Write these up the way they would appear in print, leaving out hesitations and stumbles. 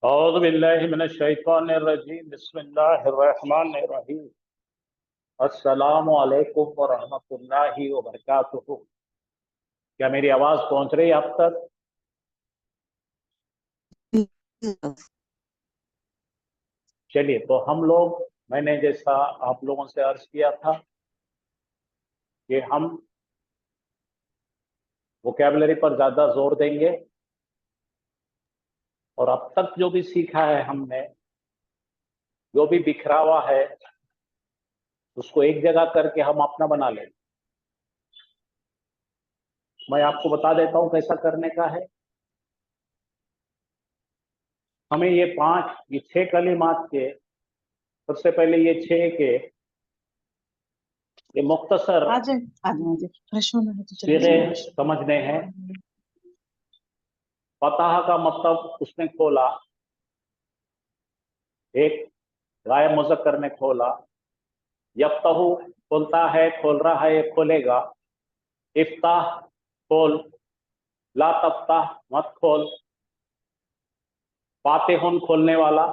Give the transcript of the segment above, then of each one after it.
औज़ु बिल्लाहि मिनश शैतानिर रजीम बिस्मिल्लाहिर रहमानिर रहीम अस्सलामु अलैकुम व रहमतुल्लाहि व बरकातुहू। क्या मेरी आवाज पहुंच रही है आप तक? चलिए, तो हम लोग, मैंने जैसा आप लोगों से अर्ज किया था कि हम वोकैबुलरी पर ज्यादा जोर देंगे और अब तक जो भी सीखा है हमने, जो भी बिखरा हुआ है, उसको एक जगह करके हम अपना बना लेंगे। मैं आपको बता देता हूं कैसा करने का है। हमें ये 6 कलिमात के, सबसे पहले ये 6 के ये मुख्तसर सीगे समझने हैं। फतह का मतलब उसने खोला, एक गायब मुज़क्कर ने खोला। यफ्तहु खोलता है, खोल रहा है, खोलेगा। इफ्ताह खोल, ला तफ्ताह मत खोल। फातिहुन खोलने वाला,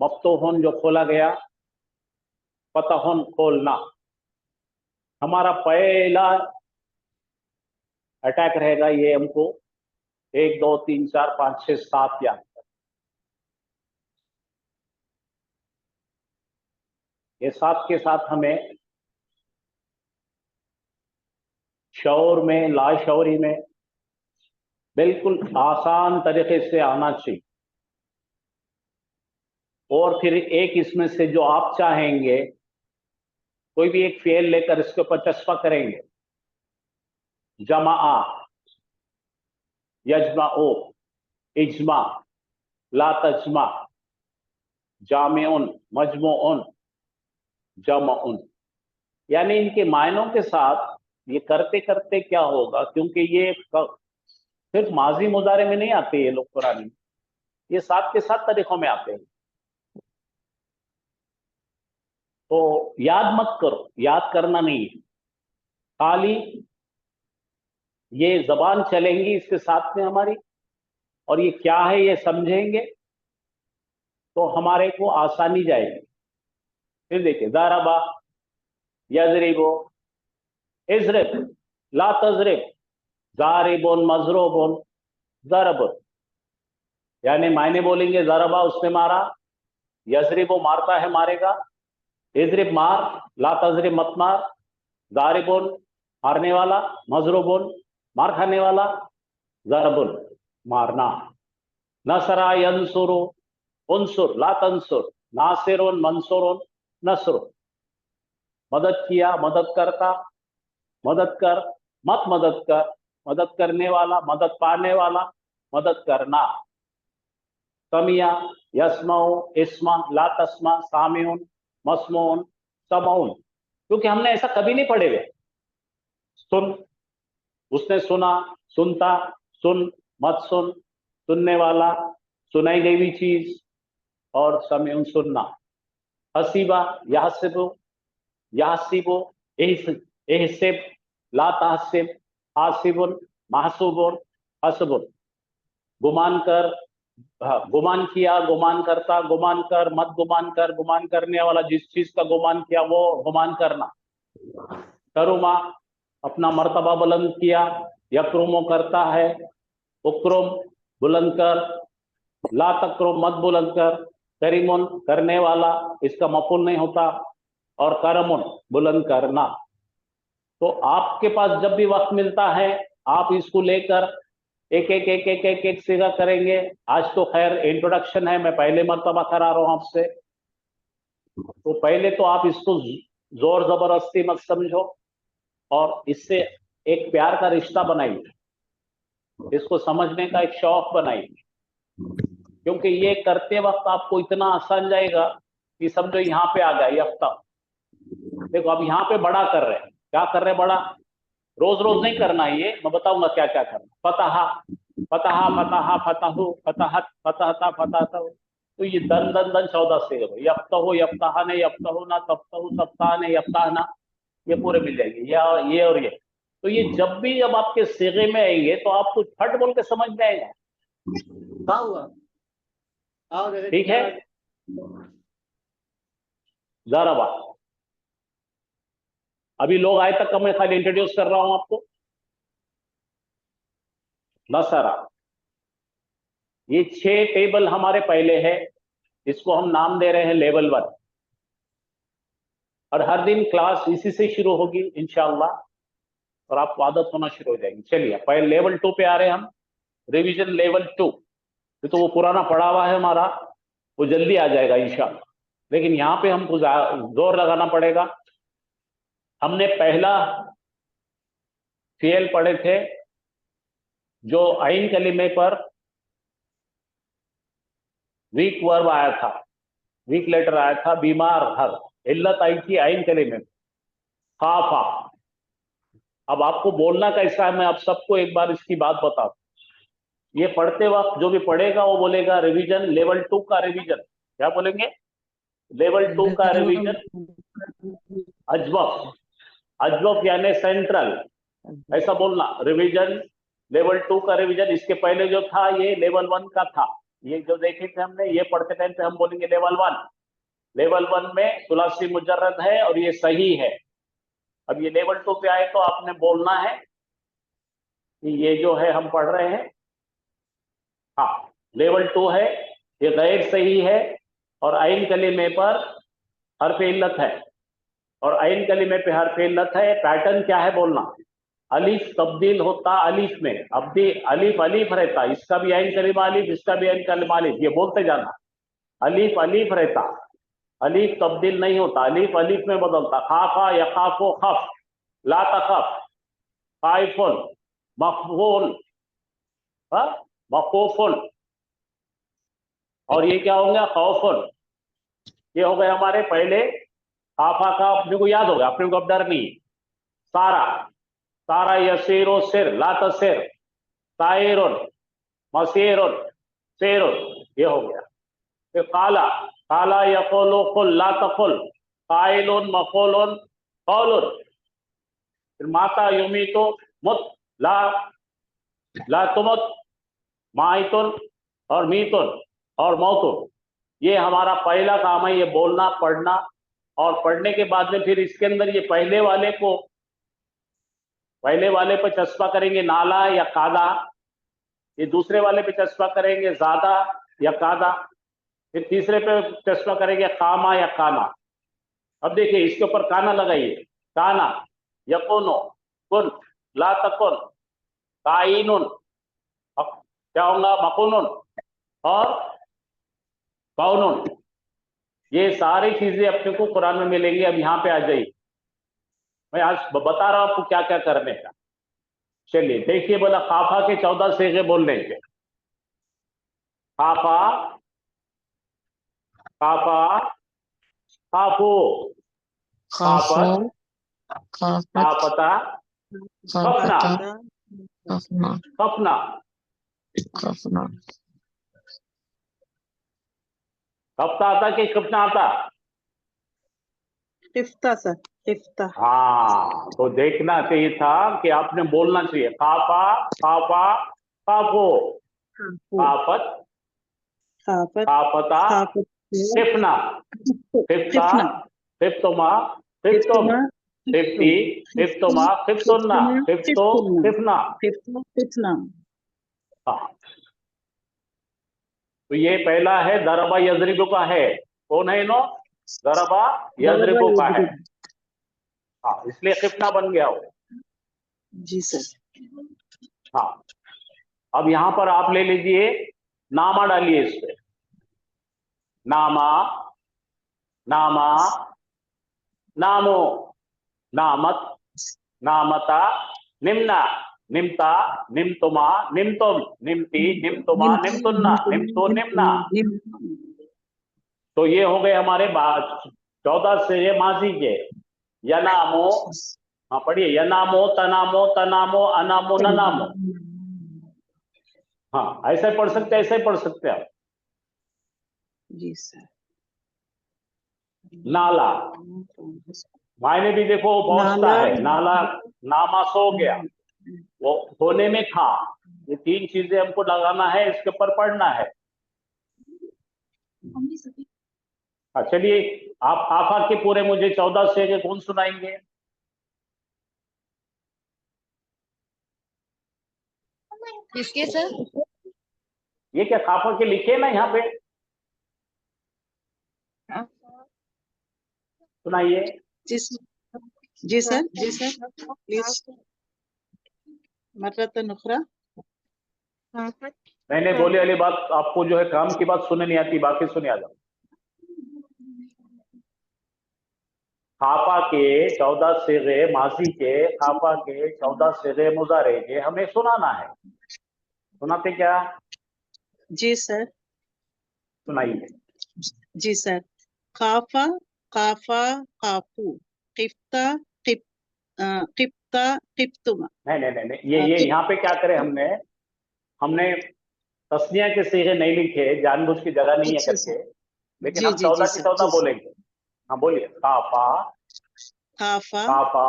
मफ्तूहुन जो खोला गया, फतहुन खोलना। हमारा पहला अटैक रहेगा, ये हमको 1 2 3 4 5 6 7 याद। ये 7 के साथ हमें शौर में, लाशौरी में बिल्कुल आसान तरीके से आना चाहिए। और फिर एक इसमें से जो आप चाहेंगे, कोई भी एक फेल लेकर इसके ऊपर चस्पा करेंगे। जमा, यजमाओ, इज्मा, ला तजमा, जामिउन, मजमुउन, जमउन। यानी इनके मायनों के साथ ये करते करते क्या होगा, क्योंकि ये सिर्फ माजी मुजारे में नहीं आते ये लोग कुरान में, ये 7 के 7 तरीकों में आते हैं। तो याद मत करो, याद करना नहीं है, खाली ये जबान चलेंगी इसके साथ में हमारी, और ये क्या है ये समझेंगे तो हमारे को आसानी जाएगी। फिर देखिए, ज़रबा, यज़रिबो, इज़रिब, ला तज़रिब, ज़ारिबुन, मज़रूबुन, ज़रबुन। यानी मायने बोलेंगे, ज़रबा उसने मारा, यज़रिबो मारता है, मारेगा, इज़रिब मार, ला तज़रिब मत मार, ज़ारिबुन मारने वाला, मज़रूबुन मार खाने वाला, ज़रबुन मारना। नसरा यंसुरु, उनसुर ला तंसुर, नासिरुन मंसूरुन, नसर। मदद किया, मदद करता, मदद कर, मत मदद कर, मदद करने वाला, मदद पाने वाला, मदद करना। समिया, यस्माउ, इस्मा, ला तस्मा, सामिउन, मस्मून, समउन। क्योंकि हमने ऐसा कभी नहीं पढ़े हुए। सुन, उसने सुना, सुनता, सुन, मत सुन, सुनने वाला, सुनाई गई हुई चीज, और समिउन सुनना। हसीबा, यासिबु, यासिबु, एहसिब, ला ताहसिब, हासिबुन, महसूबुन, हसबुन। गुमान कर, गुमान किया, गुमान करता, गुमान कर, मत गुमान कर, गुमान करने वाला, जिस चीज का गुमान किया वो गुमान करना। करुमा, अपना मर्तबा बुलंद किया, यक्रुमो करता है, उक्रुम बुलंद कर, ला तकरुम मत बुलंद कर, करीमुन करने वाला, इसका मफूल नहीं होता, और करमुन बुलंद करना। तो आपके पास जब भी वक्त मिलता है, आप इसको लेकर एक एक एक एक एक एक सीधा करेंगे। आज तो खैर इंट्रोडक्शन है, मैं पहले मर्तबा करा रहा हूं आपसे, तो पहले तो आप इसको जोर जबरदस्ती मत समझो, और इससे एक प्यार का रिश्ता बनाइए, इसको समझने का एक शौक बनाइए। क्योंकि ये करते वक्त आपको इतना आसान जाएगा कि समझो यहाँ पे आ गया यफ्ता। देखो, अब यहाँ पे बड़ा कर रहे हैं, क्या कर रहे हैं बड़ा, रोज रोज नहीं करना है ये, मैं बताऊंगा क्या क्या करना। फतहा, फतहा, फतहा, फतहु, फतहत, फतहता, फतहता। तो ये दन दन दन 14 से यफ्तहु, यफ्तहाने, यफ्तहुना, तफ्तहु, तफ्ताने, यफ्ताहना, ये पूरे मिल जाएंगे, ये और ये। तो ये जब भी, जब आपके सीगे में आएंगे तो आपको फट बोल के समझ में आएगा। क्या हुआ, ठीक है, ज़रबा। अभी लोग आए तक का मैं खाली इंट्रोड्यूस कर रहा हूं आपको। नसरा, ये 6 टेबल हमारे पहले है, इसको हम नाम दे रहे हैं लेवल 1। और हर दिन क्लास इसी से शुरू होगी इंशाअल्लाह, और आपको आदत होना शुरू हो जाएगी। चलिए पहले लेवल 2 पे आ रहे हैं हम, रिवीजन लेवल 2। तो वो पुराना पड़ा हुआ है हमारा, वो जल्दी आ जाएगा इंशाअल्लाह, लेकिन यहाँ पे हमको जोर लगाना पड़ेगा। हमने पहला फेल पढ़े थे, जो आइन कलीमे पर वीक वर्ब आया था, वीक लेटर आया था, बीमार हर इल्लत आई थी आइन कलीमे में, खाफा। अब आपको बोलना कैसा है, मैं आप सबको एक बार इसकी बात बता दूं। ये पढ़ते वक्त जो भी पढ़ेगा वो बोलेगा रिवीजन लेवल 2 का रिवीजन। क्या बोलेंगे? लेवल 2 का रिवीजन। अजवफ, अजवफ यानी सेंट्रल, ऐसा बोलना। रिवीजन लेवल 2 का रिवीजन। इसके पहले जो था ये लेवल 1 का था, ये जो देखे थे हमने, ये पढ़ते टाइम पे हम बोलेंगे लेवल 1। लेवल 1 में सुलासी मुजर्रद है और ये सही है। अब ये लेवल 2 पे आए तो आपने बोलना है कि ये जो है हम पढ़ रहे हैं, हाँ लेवल 2 है, ये गैर सही है और आइन कलीमे पर हर्फ इल्लत है, और आइन कलीमे पे हर्फ इल्लत है। पैटर्न क्या है बोलना, अलिफ तब्दील होता अलिफ में, अब भी अलिफ अलिफ रहता, इसका भी आइन कलीमा अलिफ, इसका भी आइन कलीमा अलिफ, ये बोलते जाना। अलिफ अलिफ रहता, अलिफ तब्दील नहीं होता, अलिफ अलिफ में बदलता। खाफा यखाफो खफ, ला तखफ, खाइफुन, मखफूल, मखूफुन, और ये क्या हो गया? खौफुन। ये हो गए हमारे पहले। खाफा का अपने को याद होगा, अपने को अब डर नहीं। सारा, सारा यसीरो सिर, ला तसिर, साइरुन, मसीरुन, सेरुन, ये हो गया। फिर काला, काला यकुलु कुल, ला तकुल, काइलुन, मकुलुन, कौलुन। फिर माता युमीतु मुत, ला ला तुमुत, माइतुन और मीतुन और मौतुन। ये हमारा पहला काम है, ये बोलना पढ़ना। और पढ़ने के बाद में फिर इसके अंदर ये पहले वाले पे चस्पा करेंगे नाला या कादा, ये दूसरे वाले पे चस्पा करेंगे ज्यादा या कादा, फिर तीसरे पे चस्पा करेंगे कामा या काना। अब देखिए इसके ऊपर काना लगाइए, काना, यकुनो, कुन, ला तकुन, काइनुन, क्या होगा? मकुनुन और कौनुन। ये सारी चीजें अपने को कुरान में मिलेंगी। अब यहाँ पे आ जाइए, मैं आज बता रहा हूं आपको क्या क्या करने का। चलिए देखिए, बोला खाफा के 14 सीगे बोलने के। खाफा, खाफा, खाफू, खाफत, खाफता, खफना, खफना, खफता आता कि खफना आता? इफ्ता सर, इफ्ता। हाँ, तो देखना चाहिए था कि आपने बोलना चाहिए खाफा, खाफा, खाफो, खाफत, खाफत, खाफता, खाफत, खिफना, खिफ्ता, खिफ्तुमा, खिफ्तुम, खिफ्ती, खिफ्तुमा, खिफ्तुन्ना, खिफ्तो, खिफना। फितना। हाँ, तो ये पहला है, दरबा यजरिबु का है। कौन है इनो? दरबा यजरिबु का है। हाँ, इसलिए खिफना बन गया वो। जी सर। हाँ, अब यहां पर आप ले लीजिए, नामा डालिए इस पे। नामा, नामा, नामो, नामत, नामता, निम्ना, निम्ता, निम्तुमा, निम्तुम, निम्ति, निम्तुमा, निम्तुन्ना, निम्तो, निम्ना। तो ये हो गए हमारे 14 से ये माजी के। यनामो, हाँ पढ़िए, यनामो, तनामो, तनामो, अनामो, ननामो। हाँ, ऐसे पढ़ सकते हैं, ऐसे पढ़ सकते हैं आप। जी सर। नाला, मायने भी देखो पहुंचता है। नाला, नामा सो गया, वो होने में था। ये 3 चीजें हमको लगाना है, इसके ऊपर पढ़ना है। चलिए आप आफा के पूरे मुझे 14 से कौन सुनाएंगे? किसके सर? ये क्या खाफा के लिखे ना यहाँ पे, सुनाइए। जी सर, जी सर, जी सर, प्लीज मर्रतन उखरा। मैंने बोले वाली बात आपको जो है काम की बात सुनने नहीं आती, बाकी सुने आ जाओ। खाफा के 14 सिगे माजी के, खाफा के 14 सिगे मुजारे के हमें सुनाना है। सुनाते क्या? जी सर, सुनाइए। जी सर। काफा, काफा, काफू, किफ्ता, किप, किफ्ता, किफ्तुमा। नहीं नहीं नहीं नहीं, ये यहाँ पे क्या करें हमने हमने तस्निया के सिगे नहीं लिखे, जानबूझ की जगह नहीं है अच्छा करके, सर, लेकिन जी हम जी जी 14 की सर, 14 जी सर। बोलेंगे। हाँ बोलिए। काफा, काफा, काफा,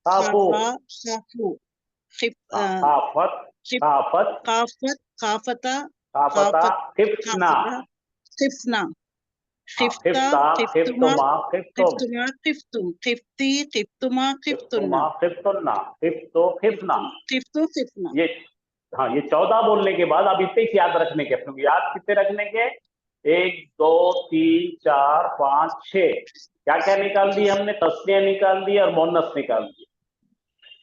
काफू, काफा, काफू, किफ, काफत, किफ, काफत, काफत, काफता, काफता, काफत, किफ्ना, काफता, किफ्ना, किफ्ता, किफ्ता, किफ्तुमा, किफ्तुमा, किफ्तुम, किफ्तुमा, किफ्तुम, किफ्ती, किफ्तुमा, किफ्तुन्ना, किफ्तुमा, किफ्तुन्ना, किफ्तो, किफ्ना। किफ्तुम, किफ्तु, किफ्ना। ये हाँ, ये 14 बोलने के बाद अब इतने ही याद रखने के, अपने को याद कितने रखने के? 1 2 3 4 5 6। क्या क्या निकाल जी दी हमने? तस्निया निकाल दी और मोनस निकाल दी।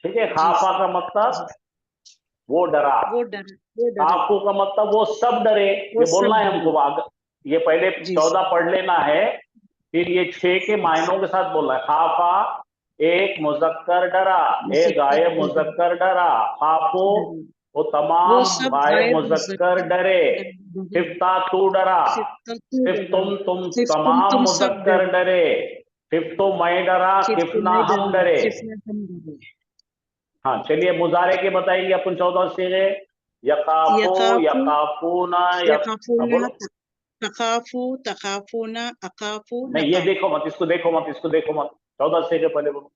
ठीक है। जी खाफा सर, का मतलब वो डरा, वो डर, वो डरा, काफू का मतलब वो सब डरे। वो ये सब बोलना है डरे। हमको ये पहले जी 14 सर, पढ़ लेना है, फिर ये 6 के मायनों के साथ बोलना है। खाफा एक मुजक्कर डरा, एक मुजक्कर गायब डरे, मुजक्कर डरा। खाफो डरे, वो वो तमाम सब गायब गायब मुजक्कर मुजक्कर डरे। डरे, फिफ्ता तू डरा, सिफ्ता तू फिर डरा, तुम सिर्फ तमाम तुम सब मुजक्कर डरे, डरे। फिर तो मैं डरा, सिर्फ किफना मैं हम डरा, डरे। सिर्फ मैं हम डरे। हाँ चलिए मुजारे के बताएंगे अपन 14 सीगे। यकाफो, यकाफू, यकाफूना, हाँ, यकाफूना, बोलो। तकाफू, तकाफूना, अकाफू, नहीं ये नकाफू। देखो मत, इसको देखो मत, इसको देखो मत। 14 सीगे पहले बोलो।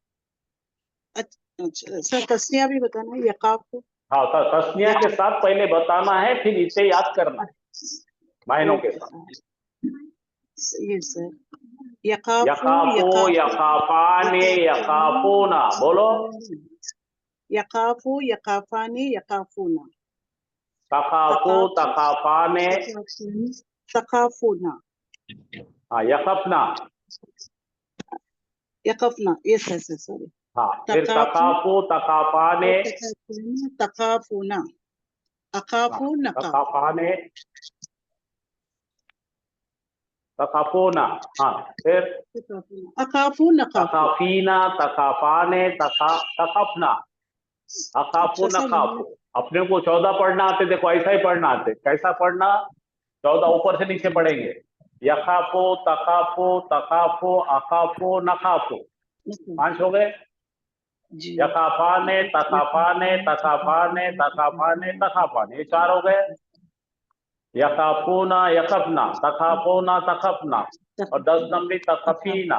अच्छा सर, तस्निया भी बताना है। यकाफू, हाँ तस्निया के यका, साथ पहले बताना है, फिर इसे याद करना है मायनों के ओके साथ। सर, ये सर। यकाफू, यकाफो, यकाफू, यकाफाने, यकाफूना, बोलो। यकाफू, यकाफानी, यकाफूना, तकाफो, तकाफू, तकाफाने, तकाफूनी, तकाफूना, हाँ यकफना। यकफना। Yes sir, sir, sorry. हाँ फिर तकाफू, तकाफो, तकाफाने, तकाफूना, तकाफूना, हाँ अकाफू, नकाफू। तकाफाने, तकाफोना। हाँ फिर अकाफू, नकाफू। तकाफीना, तकाफाने, तकफना, अकाफो अच्छा सर, नकाफो। अपने को 14 पढ़ना आते, देखो ऐसा ही पढ़ना आते। कैसा पढ़ना? 14 ऊपर से नीचे पढ़ेंगे। यकाफो, तकाफो, तकाफो, अकाफो, नकाफो। 5 हो गए। जी। यकाफाने, तकाफाने, तकाफाने, तकाफाने, तकाफाने, ये 4 हो गए। यकाफूना, यकफना, तकाफोना, तकफना, और 10 नंबरी तकफीना।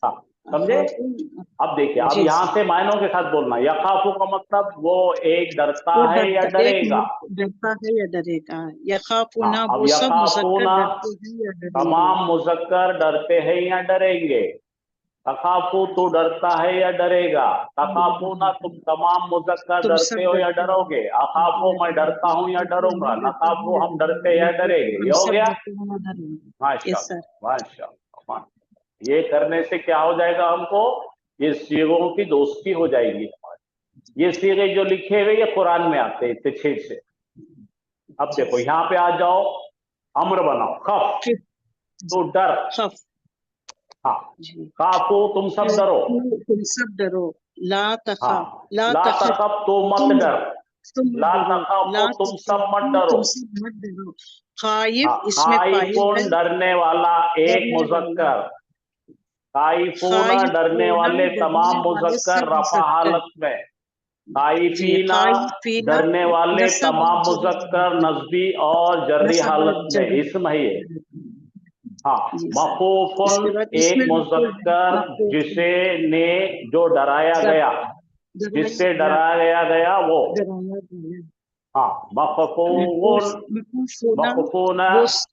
हाँ समझे? अब देखिए, अब जी यहां सर। से मायनों के साथ बोलना। यकाफू का मतलब वो एक डरता वो है या डरता, एक डरेगा। डरता है या डरेगा। हाँ यखाफूना, अब वो सब मुजक्कर यकाफूना डरते हैं या डरेंगे। तमाम मुजक्कर डरते हैं या डरेंगे। तकाफू तू डरता है या डरेगा। तकाफूना तुम तमाम मुजक्कर तुम डरते सब हो या डरते डरोगे। अखाफो मैं डरता हूं या डरूंगा। नकाफो हम डरते या डरेंगे। हम ये हो सब गया। डरते हैं या डरेंगे। Yes sir. माशाअल्लाह, माशाअल्लाह। ये करने से क्या हो जाएगा हमको? ये सीगों की दोस्ती हो जाएगी हमारी। ये सीगे जो लिखे हुए ये कुरान में आते हैं इतने 6 से। अब देखो यहाँ पे आ जाओ, अम्र बनाओ। खफ तो डर, खफ, हाँ। जी। काफो तुम सब डरो, तुम सब डरो। ला हाँ। तखफ, ला ला तखफ, तखफ तो मत तुम डर। तुम मत ला डरो। ला तखफो तुम सब मत तखफू, डरो। तुम सब मत डरो। हाँ खाइफ, इसमें फाइल है। खाइफुन डरने वाला एक डरने वाला। मुजक्कर। खाइफूना डरने खाइफूना, वाले डरने तमाम वाले मुजक्कर सब रफा मुजक्कर। हालत में। जी। खाइफीना खाइफीना, डरने वाले नसब तमाम जरी, मुजक्कर नस्बी और जर्री नसब हालत में, जरी। इसम है ये। हाँ जी सर। मखूफुन इसके बाद एक इसमें मुजक्कर मखूफ, जिसे ने जो डराया डर, गया, डराया जिससे गया, डराया गया वो। डराया गया। हाँ, मखफून, मखूफूना, मखफूना बोस,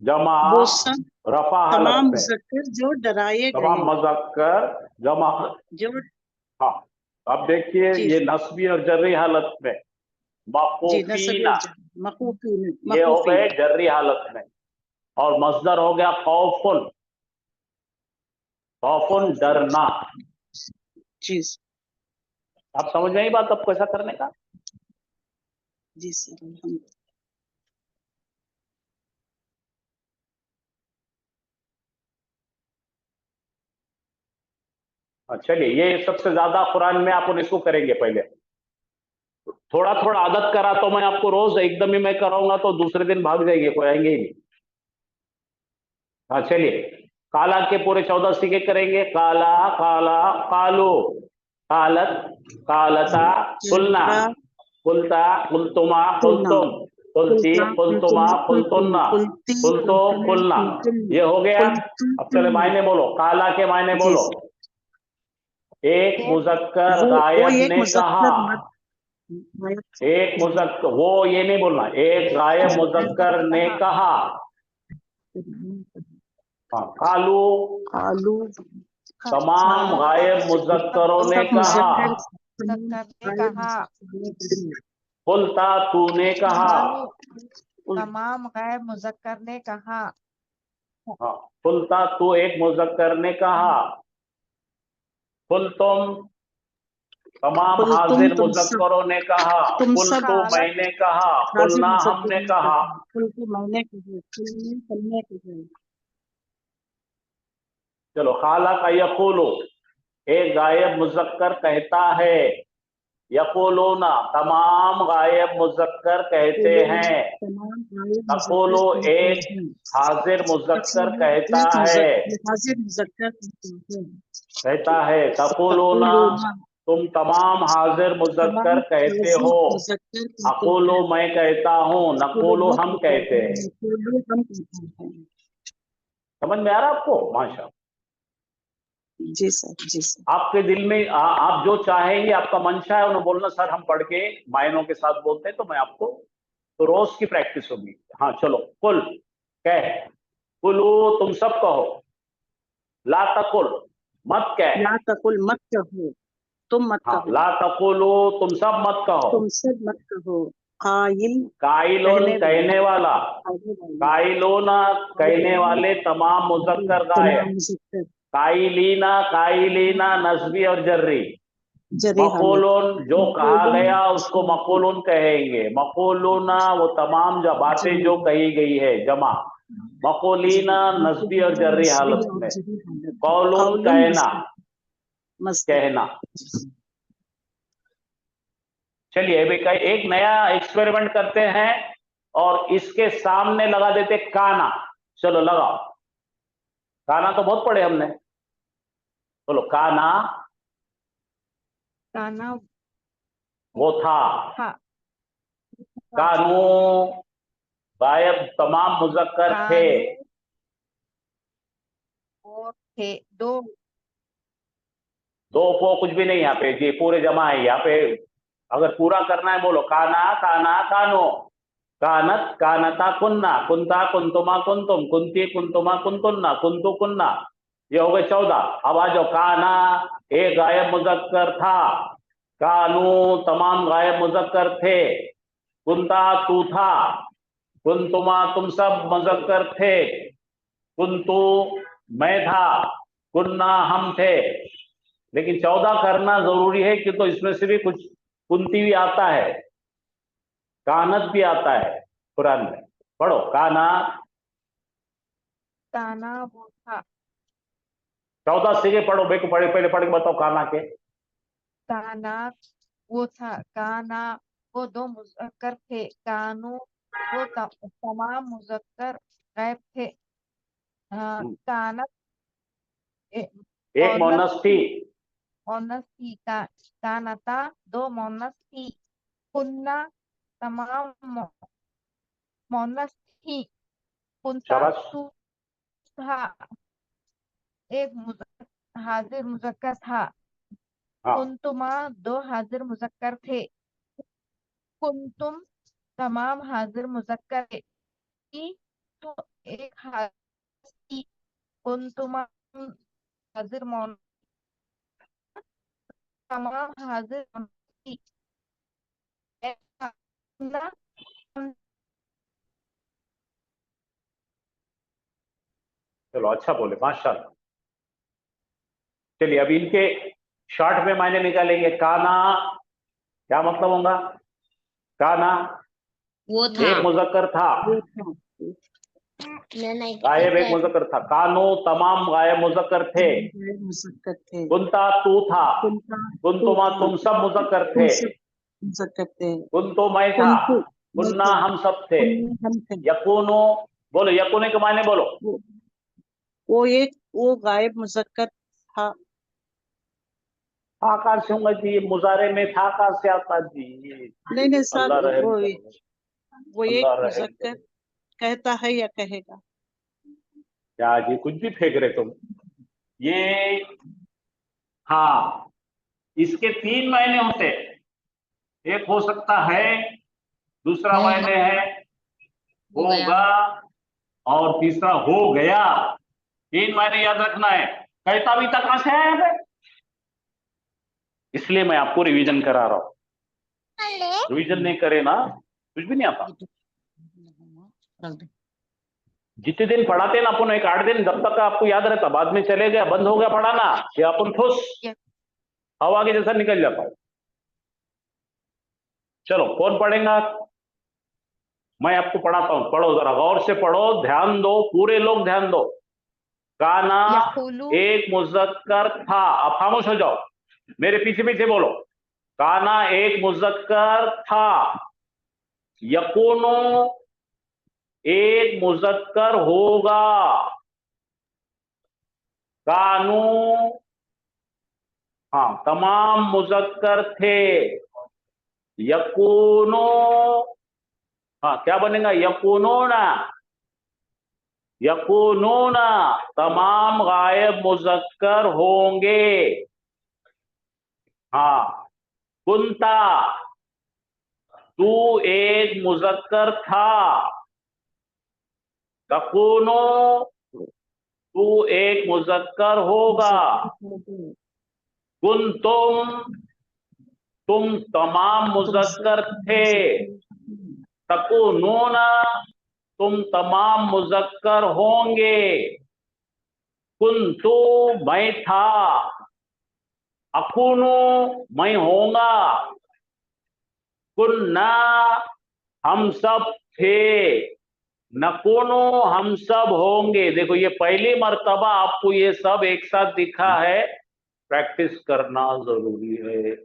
जमा बोसा, रफा हालत तमाम में, मुज़क्कर जो डराए तमाम गए, मुज़क्कर जमा। जो हाँ, अब देखिए जी ये नस्बी और जर्री हालत में जी नसबी मखूफीना, मखूफीन ये हो मखूफीन गए जर्री हालत में। और मस्दर हो गया खौफुन, खौफुन डरना। जी आप समझ में आई बात आपको ऐसा करने का? जी सर अल्हम्दुलिल्लाह। चलिए, ये सबसे ज्यादा कुरान में आप इसको करेंगे। पहले थोड़ा थोड़ा आदत करा तो मैं आपको रोज एकदम ही मैं कराऊंगा तो दूसरे दिन भाग जाएंगे, कोई आएंगे ही नहीं। हाँ चलिए, काला के पूरे 14 सीखे करेंगे। काला, काला, कालो, कालत, कालता, कुलना, काला, कुलता, कुलतुमा, कुलना, कुलतुम, कुलती, कुलता, कुलतुमा, कुलतुमा, कुलतुम, कुलतुन्ना, कुलती, कुलतो, कुलतुमा, कुलना। कुलतुम, ये हो गया। कुलतु, अब चले कुलना। मायने बोलो, काला के मायने जी बोलो। एक एक मुजक्कर वो गायब एक ने कहा, मुज़क्कर एक मुजक्कर, वो ये नहीं बोलना, एक गायब मुजक्कर ने कहा। हाँ, कालू, आलू, तमाम गायब मुजक्करों ने सब कहा। मुज़क्कर करने कहा। कुलता, तूने कहा। कालू, तमाम गैर मुजक्कर ने कहा। हाँ, कुलता, तू एक मुजक्कर ने कहा। कुल तुम, तमाम कुल हाजिर तुम सब, मुजक्करों ने कहा। तुम कुल सब तो कालत, मैंने कहा, हाजिर कुलना मुज़क्कर हमने ने कहा। कहा, कुल को मैंने कहा, कुल ने हमने कहा। चलो, खाला का यकूलो, एक गायब मुजक्कर कहता है। यकूलोना, तमाम गायब मुजक्कर कहते कुल हैं। तमाम गायब मुज़क्कर तकुलो, कहते एक हैं। हाजिर मुजक्कर तकुल कहता एक है। हाजिर मुज़क्कर कहते हैं। कहता है। तकुलोना, तकुलूना, तुम तमाम हाजिर तमाम मुजक्कर कहते हाजिर हो। मुज़क्कर कहते अकुलो, हैं। मैं कहता हूँ। कुल नकुलो, वो हम कहते कहते हैं, हैं। कुल हम कहते हैं। समझ में आ रहा आपको? माशा। जी सर, जी सर। आपके दिल में आप जो चाहेंगे, आपका मंशा है, उन्हें बोलना सर हम पढ़ के मायनों के साथ बोलते हैं तो मैं आपको, तो रोज की प्रैक्टिस होगी। हाँ चलो, कुल कह, कुलू, तुम सब कहो। ला तकुल, मत कह। ला तकुल मत कहो, तुम मत हाँ, कहो, ला तकुलू, तुम सब मत कहो। तुम सब मत कहो। काइल काइलोन, कहने वाला, कहने वाला। कहने वाले, काइलोना, कहने वाले, तमाम मुजक्कर तमाम गायब। मुज़क्कर काइलीना, काइलीना नस्बी और जर्री। जरे हालत। मकोलोन, जो कहा मकोलुन गया उसको मकोलोन कहेंगे। मकोलोना, वो तमाम जो बातें जो कही गई है, जमा। मकोलीना, नस्बी और जर्री नस्बी हालत और में। जरी हालत। कौलुन, कौलुन कहना, मस्दर। कहना। चलिए अभी एक नया एक्सपेरिमेंट करते हैं और इसके सामने लगा देते काना। चलो लगाओ, काना तो बहुत पढ़े हमने। बोलो काना, काना वो था। था, कानू, गायब तमाम मुजक्कर थे। कानू और थे, दो दो को कुछ भी नहीं यहाँ पे जी, पूरे जमा है यहाँ पे। अगर पूरा करना है बोलो काना, काना, कानो। कानत, कानता, कुन्ना, कुंता, कुंतुमा, कुंतुम, कुंती, कुंतुमा, कुंतुन्ना, कुंतु, कुन्ना। ये हो गए 14। अब आ जाओ, काना एक गायब मुजक्कर था। कानू, तमाम गायब मुजक्कर थे। कुंता, तू था। कुंतुमा, तुम सब मुजक्कर थे। कुंतु, मैं था। कुन्ना, हम थे। लेकिन 14 करना जरूरी है कि तो इसमें से भी कुछ कुंती भी आता है, कानत भी आता है कुरान में। पढ़ो काना। काना वो था। 14 सीखे पढ़ो बेको, पढ़े पहले पढ़ के बताओ काना के। काना वो था। काना वो दो मुजक्कर थे। कानू वो तमाम मुजक्कर गैब थे। कानत एक मोनस मोनस थी। मोनस थी। कानता दो मोनस थी। कुन्ना तमाम मोनस थी। कुंता शाबाश। तू था, एक हाजिर मुजक्कर था। हाँ, कुंतुमा दो हाजिर मुजक्कर थे। कुंतुम तमाम हाजिर मुजक्कर थे। की तो एक हाजिर थी। उन तमाम हाजिर मौन तमाम हाजिर मौन थी। ऐसा ना चलो अच्छा बोले, माशाल्लाह। चलिए अब इनके शॉर्ट में मायने निकालेंगे। काना क्या मतलब होगा? काना वो था। एक मुजक्कर था, वो था। नहीं गायब एक मुजक्कर था। कानो तमाम गायब मुजक्कर थे। मुजक्कर थे। कुंता तू था। कुंता कुंतुमा था। तुम सब मुजक्कर तुम थे। सब मुजक्कर थे। कुंतो मैं था। कुंतु मैं कुन्ना थे। हम सब थे। कुन्ना हम थे। यकूनो बोलो, यकूने के मायने बोलो। वो वो गायब मुजक्कर था। था कहाँ से होगा जी? ये मुजारे में था कहाँ से आता जी? नहीं सर, अल्लाह रहम वो करो, एक अल्लाह रहम मुजक्कर करो। कहता है या कहेगा। क्या जी कुछ भी फेंक रहे तुम? ये हाँ, इसके तीन मायने होते हैं। एक हो सकता है, दूसरा होगा। मायने है हो गया। होगा, और तीसरा हो गया। तीन मायने याद रखना है। कहता भी था कहां से आया है? इसलिए मैं आपको रिवीजन करा रहा हूं। रिवीजन नहीं करे ना कुछ भी नहीं आता। रख दो। जितने दिन पढ़ाते ना अपन, एक 8 दिन, जब तक आपको याद रहता, बाद में चले गया, बंद हो गया पढ़ाना, ये अपन ठोस हवा के जैसा निकल जाता है। चलो कौन पढ़ेगा? मैं आपको पढ़ाता हूं, पढ़ो जरा गौर से पढ़ो, ध्यान दो, पूरे लोग ध्यान दो। काना यकुलू एक मुजक्कर था। अब खामोश हो जाओ, मेरे पीछे पीछे बोलो। काना एक मुजक्कर था। यकूनो एक मुजक्कर होगा। कानू हाँ तमाम मुजक्कर थे। यकूनो हाँ क्या बनेगा? यकूनोना। यकूनोना तमाम गायब मुजक्कर होंगे। हाँ। कुंता तू एक मुजक्कर था। तकूनो तू एक मुजक्कर होगा। कुन तुम तमाम मुजक्कर थे। तकूनूना तुम तमाम मुजक्कर होंगे। कुंतु मैं था। अकूनु मैं होऊंगा। कुन्ना हम सब थे। नकूनो हम सब होंगे। देखो ये पहली मर्तबा आपको ये सब एक साथ दिखा है, प्रैक्टिस करना जरूरी है।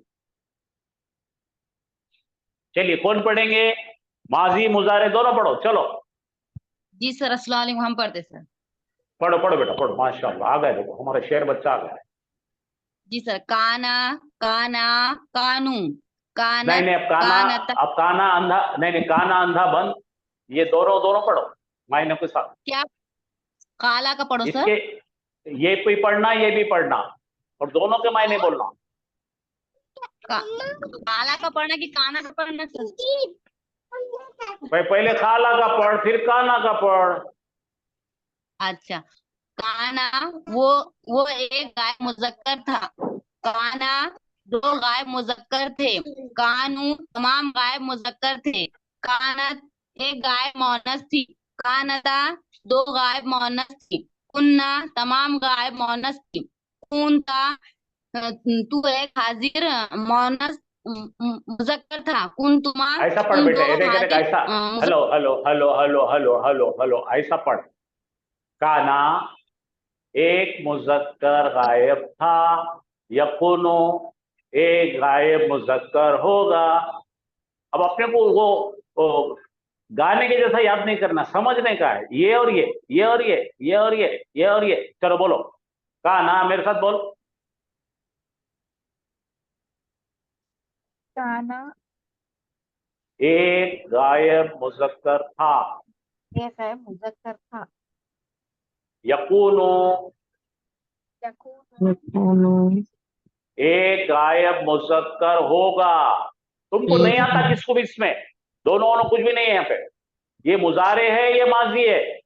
चलिए कौन पढ़ेंगे? माजी मुजारे दोनों पढ़ो, चलो जी सर, अस्सलाम वालेकुम। हम पढ़ते सर। पढ़ो पढ़ो बेटा पढ़ो, माशाल्लाह आ गए, देखो हमारा शेर बच्चा आ गया। जी सर। काना काना कानू नहीं कानत नहीं, अब काना, कानत। अब काना अंधा, नहीं नहीं, काना अंधा बंद। ये दोनों दोनों पढ़ो मायने के साथ। क्या? काला का पढ़ो इसके सर। ये भी पढ़ना, ये भी पढ़ना, और दोनों के मायने बोलना। काला का पढ़ना कि काना का पढ़ना सर? भाई पहले काला का पढ़, फिर काना का पढ़। अच्छा। काना वो वो एक गाय मुजक्कर था। काना दो गाय मुजक्कर थे। कानू तमाम गाय मुजक्कर थे। कानत एक गाय मोनस थी। कानता दो गाय मोनस थी। कुन्ना तमाम गाय मोनस थी। कूनता तू एक हाजिर मोनस मुजक्कर था। कुंतुमा ऐसा पढ़ तुम बेटा, दो ये देख देख हाजिर ऐसा। मुजक्कर। Hello hello hello hello hello hello hello, ऐसा पढ़। काना एक मुजक्कर गायब था। यकुनो एक गायब मुजक्कर होगा। अब अपने को वो गाने के जैसा याद नहीं करना, समझने का है। ये और ये और ये और ये और ये। चलो बोलो, काना मेरे साथ बोल। काना एक गायब मुजक्कर था। एक है मुजक्कर था। यकूनो यकून एक गायब मुजक्कर होगा। तुमको नहीं आता किसको भी इसमें? दोनों ओनो कुछ भी नहीं है यहाँ पे, ये मुजारे है, ये माजी है।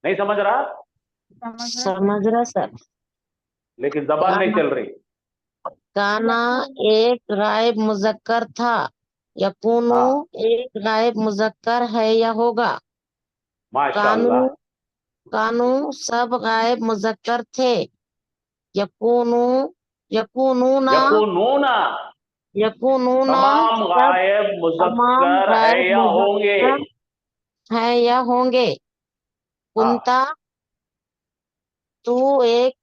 नहीं समझ रहा? समझ रहा सर। लेकिन जबान नहीं चल रही। काना एक गायब मुजक्कर था, यकूनु हाँ, एक गायब मुजक्कर है या होगा। माशाल्लाह। कानू कानू सब गायब मुजक्कर थे। यकूनु यकूनूना यकूनूना यकूनूना तमाम सब गायब तमाम मुजक्कर है गायब या होंगे। मुजक्कर है या होंगे। हाँ, कुंता तू एक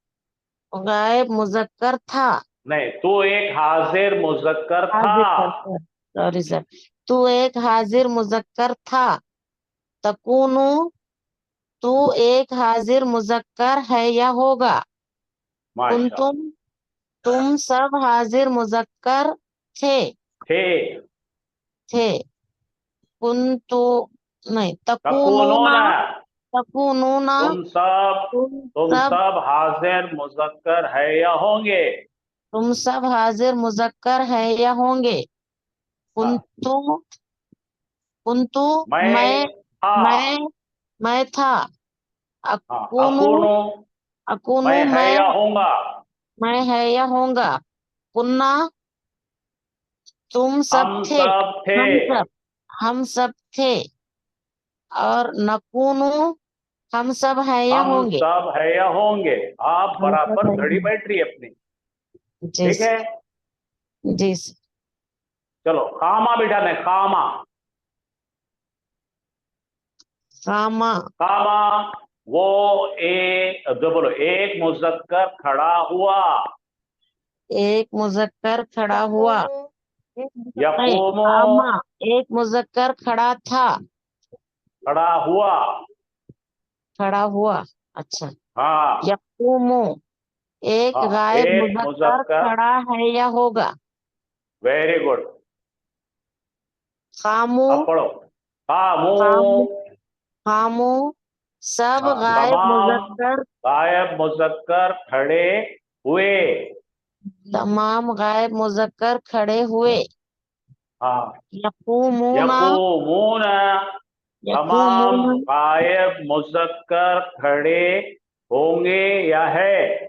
गायब मुजक्कर था। नहीं, तू एक हाजिर मुजक्कर था। हाजिर सॉरी सर। तू एक हाजिर मुजक्कर था। तकूनु तू एक हाजिर मुजक्कर है या होगा। माशा कुंतुम तुम सब हाजिर मुजक्कर थे। थे। थे कुंतु नहीं तकूनूना तकूनूना तकूनूना तुम तुम सब सब हाजिर मुजक्कर है या होंगे। तुम सब हाजिर मुजक्कर है या होंगे। हाँ, कुंतु कुंतु मैं था। मैं मैं था। हाँ, अकुनु अकूनो अकुनु मैं है या होऊंगा। मैं है या होगा। कुन्ना तुम सब हम थे। सब थे। हम सब हम सब थे। और नकुनु हम सब है या हम होंगे। सब है या होंगे। आप हम सब बराबर है या घड़ी होंगे। बैठ रही है अपनी। जी ठीक है, जी चलो खामा बिठाने, खामा। कामा खामा वो एक, जो बोलो, एक मुजक्कर खड़ा हुआ। एक मुजक्कर खड़ा हुआ। नहीं यकूमो कामा एक मुजक्कर खड़ा था। खड़ा हुआ। खड़ा हुआ अच्छा। हाँ, यकूमु एक हाँ, गायब एक मुजक्कर मुजक्कर। खड़ा है या होगा। Very good. खामू अब पढ़ो। खामू खामू खामू सब हाँ, गायब तमाम मुजक्कर गायब मुजक्कर खड़े हुए। तमाम गायब मुजक्कर खड़े हुए। हाँ, यकूमूना यकूमूना तमाम यकूमूना गायब मुजक्कर खड़े होंगे या है।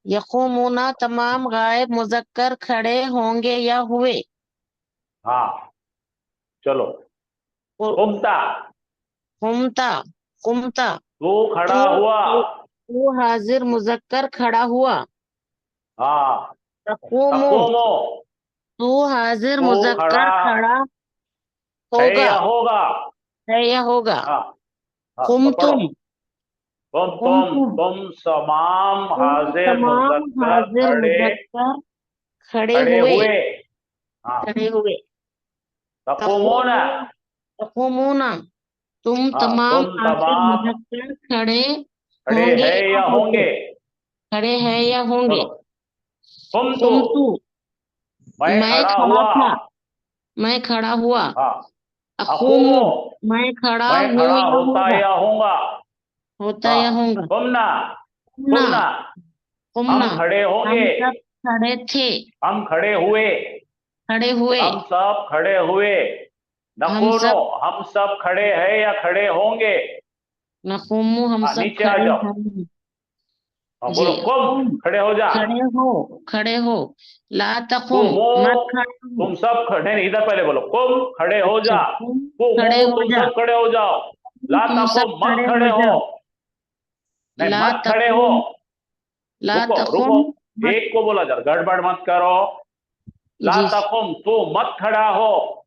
यकूमूना तमाम गायब मुजक्कर खड़े होंगे या हुए। हाँ, चलो। कु- कुमता कुमता कुमता तू खड़ा तू हुआ। तू हाजिर मुजक्कर खड़ा हुआ। हाँ, तकूमू तकुमो तू हाजिर तू खड़ा मुजक्कर खड़ा है होगा। या होगा। है या होगा। हाँ, हाँ, कुम तो पढ़ो। तुम कुम तुम तुम तुम तमाम तुम हाजिर तमाम मुजक्कर हाजिर मुजक्कर खड़े खड़े हुए। हुए। हाँ, खड़े हुए। तकुमोना तकूमू तकूमूना तुम हाँ, तमाम तुम हाजिर तमाम मुजक्कर खड़े खड़े होंगे है या या होंगे। होंगे। खड़े हैं या होंगे। चलो, तुम तो कुम तू मैं मैं खड़ा खड़ा हुआ। था। मैं खड़ा हुआ। हाँ, अकूमू अकुमो मैं खड़ा मैं हूँ खड़ा या होता होगा। या होऊंगा। होता हाँ, या होगा। कुमना कुमना कुमना कुमना हम खड़े होंगे। हम सब खड़े थे। हम खड़े हुए। खड़े हुए। हम सब खड़े हुए। हम नकुनो सब हम सब खड़े हैं या खड़े होंगे। नकुमू हम हाँ, सब नीचे आ खड़े जाओ। होंगे। हाँ, जी बोलो, कुम कुम खड़े हो जा। खड़े हो। खड़े हो। ला तकुम कुमो मत खड़े हो। तुम सब खड़े नहीं, इधर पहले बोलो, कुम खड़े हो अच्छा जा। तुम खड़े कुमो हो तुम जा। सब खड़े हो जाओ। ला तुम सब तकुम मत खड़े हो खड़े हो। जाओ। नहीं, ला मत खड़े हो। तकुम ला रुको रुको, तकुम मत। एक को बोला जरा, गड़बड़ मत करो। ला जी तकुम तू मत खड़ा हो।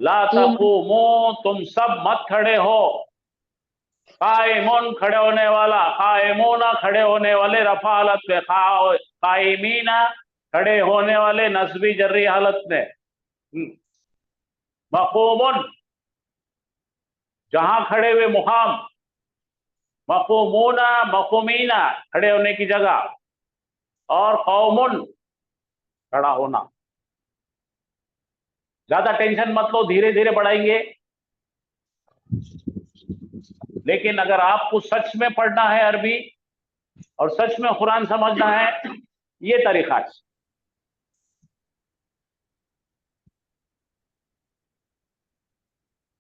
ला तू मत। तकुमो तुम सब मत खड़े हो। कायमुन खड़े होने वाला, कायमुना खड़े होने वाले रफा हालत में, कायमीना खड़े होने वाले नस्बी जर्री हालत में। मकूमुन जहां खड़े हुए मुकाम। मकूमुना मकूमीना खड़े होने की जगह। और कौमुन खड़ा होना। ज्यादा टेंशन मत लो, धीरे धीरे बढ़ाएंगे। लेकिन अगर आपको सच में पढ़ना है अरबी और सच में कुरान समझना है, ये तरीका है।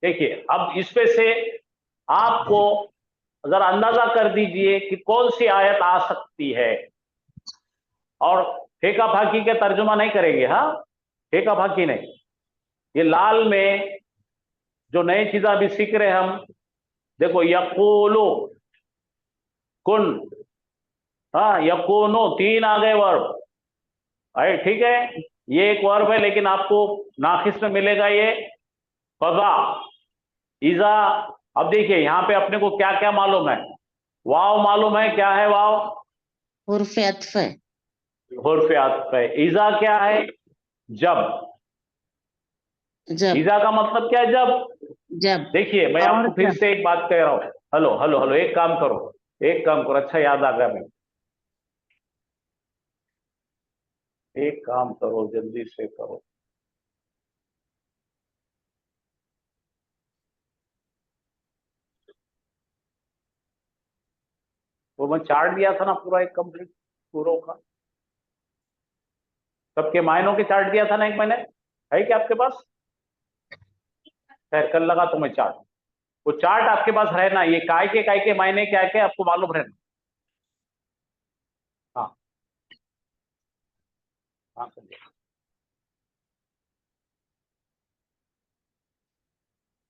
देखिए अब इसमें से आपको जरा अंदाजा कर दीजिए कि कौन सी आयत आ सकती है, और फेंका फाकी के तर्जुमा नहीं करेंगे। हाँ, फेंका फाकी नहीं। ये लाल में जो नई चीज अभी सीख रहे हैं हम, देखो यकूलो कुन, हाँ यकूनो, 3 आ गए वर्ब। अरे ठीक है, ये एक वर्ब है, लेकिन आपको नाखिस में मिलेगा ये फजा, इजा। अब देखिए यहाँ पे अपने को क्या क्या मालूम है। वाव मालूम है, क्या है वाव? हुर्फ अत्फ है। हुर्फ अत्फ है। इजा क्या है? जब। जब। इजा का मतलब क्या है? जब। जब। देखिए मैं और आपको फिर क्या? से एक बात कह रहा हूं। हेलो हेलो हेलो, एक काम करो, एक काम करो, अच्छा याद आ गया मैं। एक काम करो, जल्दी से करो। वो मैं चार्ट दिया था ना पूरा, एक कंप्लीट पूरों का, सबके मायनों के चार्ट दिया था ना एक मैंने, है क्या आपके पास? खैर कल लगा तो मैं चार्ट, वो चार्ट आपके पास रहना, ये काय के मायने क्या क्या आपको मालूम रहना। हाँ हाँ समझे।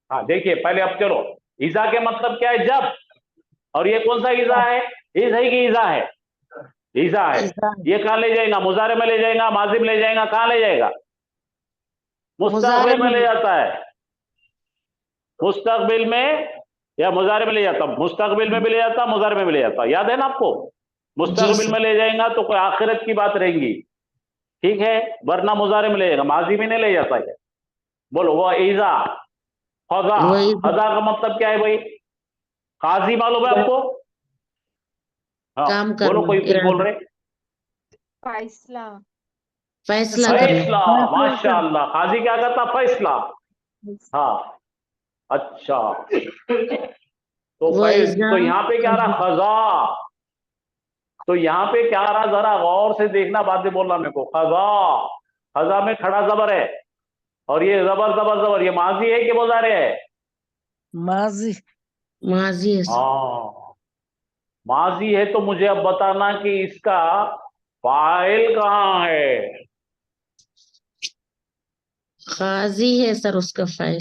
हाँ देखिए पहले अब चलो, ईजा के मतलब क्या है? जब। और ये कौन सा ईजा है? इस है कि ईजा है? ईजा है। इज़ा। ये कहाँ ले जाएगा? मुजारे में ले जाएगा, माजिब ले जाएगा, कहाँ ले जाएगा? मुजारे मुस्तकबिल में ले में। जाता है। मुस्तकबिल में या मुजारे में ले जाता, मुस्तकबिल में भी ले जाता, मुजारे में भी ले जाता, याद है ना आपको? जी मुस्तकबिल में सर। ले जाएगा तो कोई आखिरत की बात रहेगी, ठीक है, वरना मुजारे में ले जाएगा, माजी में नहीं ले जाता है। बोलो वो ईजा। खजा। वही। खजा का मतलब क्या है भाई? काजी मालूम है आपको? हाँ काम बोलो, करना, कोई कुछ बोल इरादा। रहे? फैसला। फैसला करना। फैसला, माशाअल्लाह, काजी क्या करता? फैसला। हाँ अच्छा, तो वो इज़ा। तो यहाँ पे क्या रहा? खजा। तो यहाँ पे क्या रहा, जरा गौर से देखना, बाद में बोलना मेरे को। खजा, खजा में खड़ा जबर है, और ये जबर जबर जबर, ये माजी है कि मुजारे है? माजी। माजी है सर। हाँ माजी है। तो मुझे अब बताना कि इसका फाइल कहाँ है? काजी है सर उसका फाइल।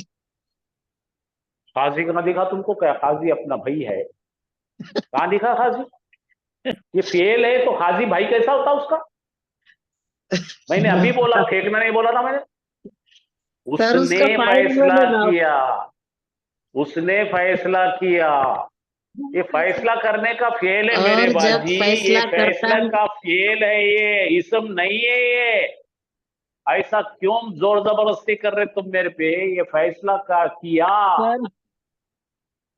खाजी कहाँ दिखा तुमको? क्या खाजी अपना भाई है? कहाँ दिखा खाजी? ये फेल है तो खाजी भाई कैसा होता उसका? मैंने अभी बोला, फेंकना नहीं बोला ना मैंने। सर उसने उसका फाइल फैसला बोले ना। किया, उसने फैसला किया। ये फैसला करने का फेल है मेरे और जब बाजी, ये फैसला करता फैसला है। का फेल है, ये इसम नहीं है ये। ऐसा क्यों जोर जबरदस्ती कर रहे तुम मेरे पे? ये फैसला का किया। सर।